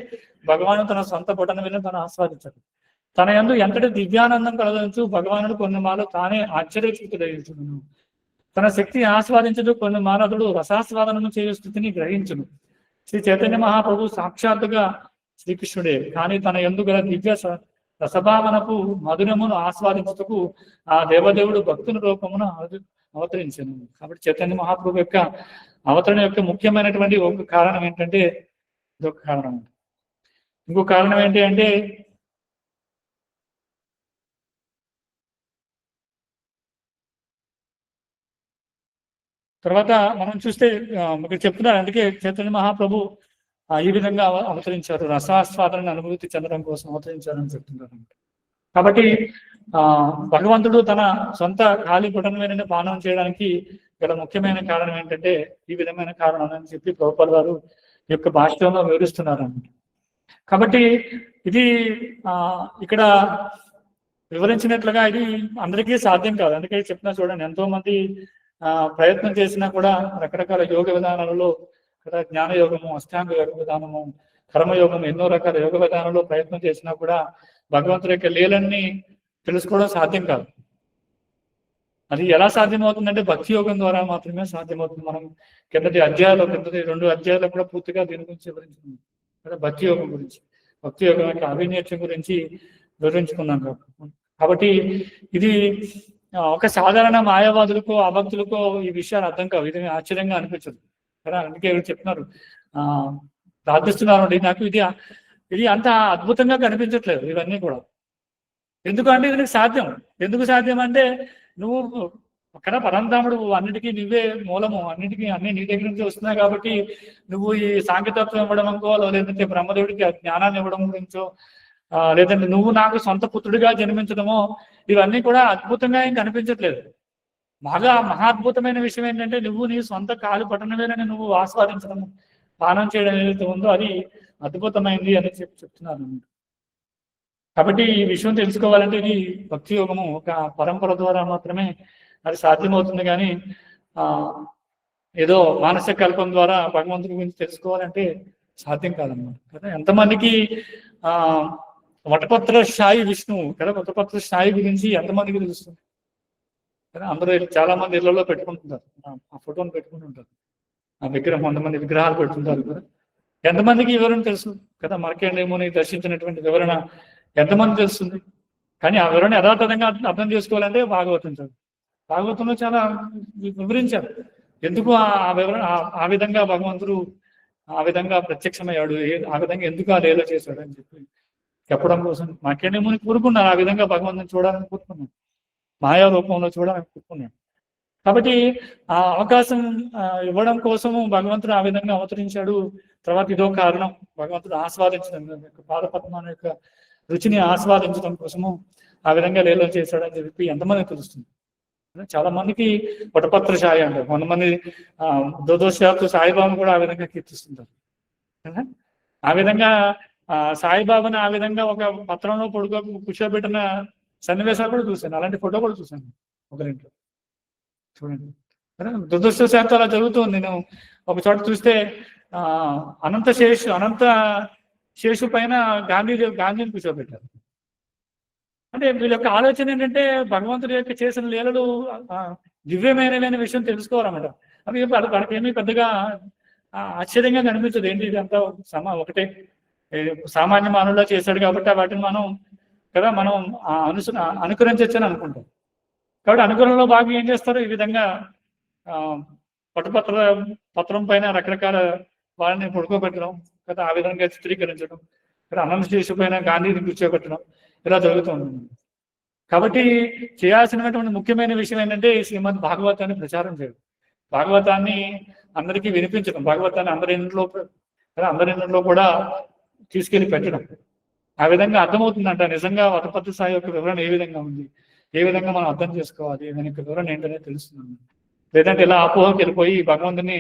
భగవానుడు తన సొంత బ్రొటన వేలుని తను ఆస్వాదించాడు. తన యందు ఎంతటి దివ్యానందం కలగచ్చు భగవానుడు కొన్ని మాలు తానే ఆశ్చర్యచకితుడయ్యుచును. తన శక్తి ఆస్వాదించదు కొన్ని మానవుడు రసాస్వాదనము చేయు స్థితిని గ్రహించును. శ్రీ చైతన్య మహాప్రభు సాక్షాత్తుగా శ్రీకృష్ణుడే, కానీ తన యందు గల దివ్య రసభావనకు మధురమును ఆస్వాదించుటకు ఆ దేవదేవుడు భక్తుని రూపమును అవతరించను. కాబట్టి చైతన్య మహాప్రభు యొక్క అవతరణ యొక్క ముఖ్యమైనటువంటి ఒక కారణం ఏంటంటే ఇదొక కారణం. ఇంకో కారణం ఏంటి అంటే తర్వాత మనం చూస్తే ఇక్కడ చెప్తున్నారు, అందుకే చైతన్య మహాప్రభు ఈ విధంగా అవతరించారు, రసాస్వాదనని అనుభూతి చెందడం కోసం అవతరించారని చెప్తున్నారు. కాబట్టి భగవంతుడు తన సొంత ఖాళీ పుటనమైన పానం చేయడానికి గల ముఖ్యమైన కారణం ఏంటంటే ఈ విధమైన కారణం అని చెప్పి ప్రభుపాద వారు ఈ యొక్క భాష్యంలో వివరిస్తున్నారు అన్నమాట. కాబట్టి ఇది ఇక్కడ వివరించినట్లుగా ఇది అందరికీ సాధ్యం కాదు. అందుకే చెప్తున్నా చూడండి, ఎంతో మంది ప్రయత్నం చేసినా కూడా రకరకాల యోగ విధానాలలో జ్ఞాన యోగము, అష్టాంగ యోగ విధానము, కర్మయోగము, ఎన్నో రకాల యోగ విధానంలో ప్రయత్నం చేసినా కూడా భగవంతుడి యొక్క లీలన్నీ తెలుసుకోవడం సాధ్యం కాదు. అది ఎలా సాధ్యమవుతుందంటే భక్తి యోగం ద్వారా మాత్రమే సాధ్యమవుతుంది. మనం కిందటి 2 అధ్యాయాలు కూడా పూర్తిగా దీని గురించి వివరించుకున్నాం కదా, భక్తి యోగం గురించి, భక్తి యోగం యొక్క అభినేత్యం గురించి వివరించుకున్నాం. కాబట్టి ఇది ఒక సాధారణ మాయావాదులకో అభక్తులకో ఈ విషయాలు అర్థం కావు, ఇది ఆశ్చర్యంగా అనిపించదు కదా. అందుకే చెప్తున్నారు, ప్రార్థిస్తున్నారు, నాకు ఇది అంత అద్భుతంగా కనిపించట్లేదు ఇవన్నీ కూడా. ఎందుకంటే ఇది సాధ్యం. ఎందుకు సాధ్యం అంటే నువ్వు అక్కడ పరంధాముడు, అన్నిటికీ నువ్వే మూలము, అన్ని నీ దగ్గర నుంచి వస్తున్నాయి. కాబట్టి నువ్వు ఈ సాంకేతత్వం ఇవ్వడం అనుకో, లేదంటే బ్రహ్మదేవుడికి జ్ఞానాన్ని ఇవ్వడం గురించో, లేదంటే నువ్వు నాకు సొంత పుత్రుడిగా జన్మించడమో, ఇవన్నీ కూడా అద్భుతంగా ఏం కనిపించట్లేదు. మహాద్భుతమైన విషయం ఏంటంటే నువ్వు నీ సొంత కాలు పట్టణమేనని నువ్వు ఆస్వాదించడం, పానం చేయడం ఏదైతే ఉందో అది అద్భుతమైంది అని చెప్తున్నారు. కాబట్టి ఈ విషయం తెలుసుకోవాలంటే ఇది భక్తి యోగము ఒక పరంపర ద్వారా మాత్రమే అది సాధ్యమవుతుంది. కానీ ఏదో మానసిక కల్పం ద్వారా భగవంతుడి గురించి తెలుసుకోవాలంటే సాధ్యం కాదన్నమాట కదా. ఎంతమందికి వటపత్ర స్థాయి విష్ణువు కదా, వటపత్ర స్థాయి గురించి ఎంతమందికి తెలుస్తుంది కదా. అందరూ చాలా మంది ఇళ్లలో పెట్టుకుంటుంటారు, ఆ ఫోటోని పెట్టుకుంటుంటారు, ఆ విగ్రహం, కొంతమంది విగ్రహాలు పెట్టుకుంటారు కదా. ఎంతమందికి ఈ వివరణ తెలుసు కదా? మార్కండేయుని దర్శించినటువంటి వివరణ ఎంతమంది తెలుస్తుంది? కానీ ఆ వివరణ యథార్థంగా అర్థం చేసుకోవాలంటే భాగవతం చదువు. భాగవతంలో చాలా వివరించారు ఎందుకు ఆ వివరణ ఆ విధంగా భగవంతుడు ఆ విధంగా ప్రత్యక్షమయ్యాడు, ఆ విధంగా ఎందుకు ఆ లీల చేశాడు అని చెప్పడం కోసం మార్కండేయుని కోరుకున్నారు. ఆ విధంగా భగవంతుని చూడాలని కోరుకున్నాడు, మాయా రూపంలో చూడాలని కోరుకున్నాడు. కాబట్టి ఆ అవకాశం ఇవ్వడం కోసము భగవంతుడు ఆ విధంగా అవతరించాడు. తర్వాత ఇదో కారణం, భగవంతుడు ఆస్వాదించడం, పాదపద్మాన యొక్క రుచిని ఆస్వాదించడం కోసము ఆ విధంగా లీల చేశాడని చెప్పి ఎంతమంది తెలుస్తుంది? చాలా మందికి వటపత్ర సాయి అంటారు, కొంతమంది దురదృష్టవశాత్తు సాయిబాబాను కూడా ఆ విధంగా కీర్తిస్తుంటారు. ఆ విధంగా సాయిబాబాను ఆ విధంగా ఒక పత్రంలో కూర్చోబెట్టిన సన్నివేశాలు కూడా చూశాను, అలాంటి ఫోటో కూడా చూశాను ఒకరింట్లో. చూడండి, దురదృష్టవశాత్తు అలా జరుగుతుంది. నేను ఒక చోట చూస్తే అనంత శేషు పైన గాంధీని కూర్చోబెట్టారు. అంటే వీళ్ళ యొక్క ఆలోచన ఏంటంటే భగవంతుడి యొక్క చేసిన లీలలు దివ్యమైనవి విషయం తెలుసుకోవాలన్నమాట. అవి వాళ్ళకి ఏమీ పెద్దగా ఆశ్చర్యంగా కనిపించదు. ఏంటి ఇదంతా ఒకటే సామాన్య మానవుల్లో చేశాడు కాబట్టి వాటిని మనం అనుకరించచ్చని అనుకుంటాం. కాబట్టి అనుకరణలో భాగంగా ఏం చేస్తారు, ఈ విధంగా పత్రం పైన రకరకాల వాళ్ళని పడుకోబెట్టడం కదా, ఆ విధంగా చిత్రీకరించడం, అనంత శేషు పైన గాంధీని కూర్చోబెట్టడం ఇలా జరుగుతుంది. కాబట్టి చేయాల్సినటువంటి ముఖ్యమైన విషయం ఏంటంటే శ్రీమద్ భాగవతాన్ని ప్రచారం చేయడం, భాగవతాన్ని అందరికీ వినిపించడం, భాగవతాన్ని అందరి ఇంట్లో కూడా తీసుకెళ్లి పెట్టడం. ఆ విధంగా అర్థమవుతుందంట నిజంగా వటపత్ర సాయి యొక్క వివరణ ఏ విధంగా ఉంది, ఏ విధంగా మనం అర్థం చేసుకోవాలి, దాని యొక్క వివరణ ఏంటనేది తెలుస్తుంది. లేదంటే ఇలా అపోహకి వెళ్ళిపోయి భగవంతుని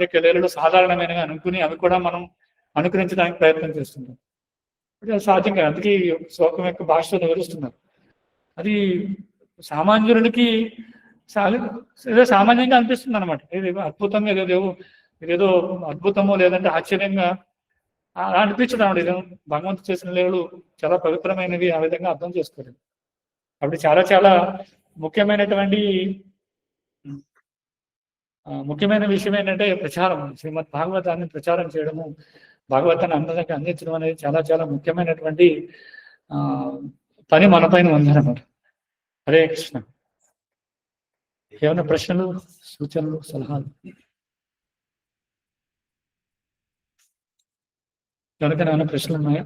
యొక్క లీలలు సాధారణమైనగా అనుకుని అవి కూడా మనం అనుకరించడానికి ప్రయత్నం చేస్తున్నాం. అది సాధ్యం కాదు. అందుకే శ్లోకం యొక్క భాషలో వివరిస్తున్నారు. అది సామాన్యులకి ఏదో సామాన్యంగా అనిపిస్తుంది అనమాట. ఇది అద్భుతంగా ఇదేదో అద్భుతమో లేదంటే ఆశ్చర్యంగా అలా అనిపించడం అనమాట. ఇదేమో భగవంతుడు చేసిన లీలలు చాలా పవిత్రమైనవి, ఆ విధంగా అర్థం చేసుకోలేదు. కాబట్టి చాలా చాలా ముఖ్యమైన విషయం ఏంటంటే ప్రచారం, శ్రీమద్ భాగవతాన్ని ప్రచారం చేయడము, భాగవతాన్ని అందరికీ అందించడం అనేది చాలా చాలా ముఖ్యమైనటువంటి పని మన పైన ఉందన్నమాట. హరే కృష్ణ. ఏమైనా ప్రశ్నలు, సూచనలు, సలహాలు? ఎవరికైనా ఏమైనా ప్రశ్నలు ఉన్నాయా?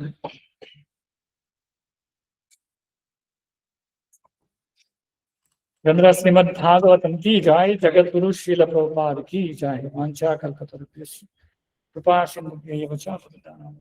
ग्रंथ श्रीमद् भागवतम की जय, जगत गुरु श्रील प्रभुपाद की जय। वांछा कल्पतरुभ्यश्च कृपा सिंधुभ्यैव च पतितानां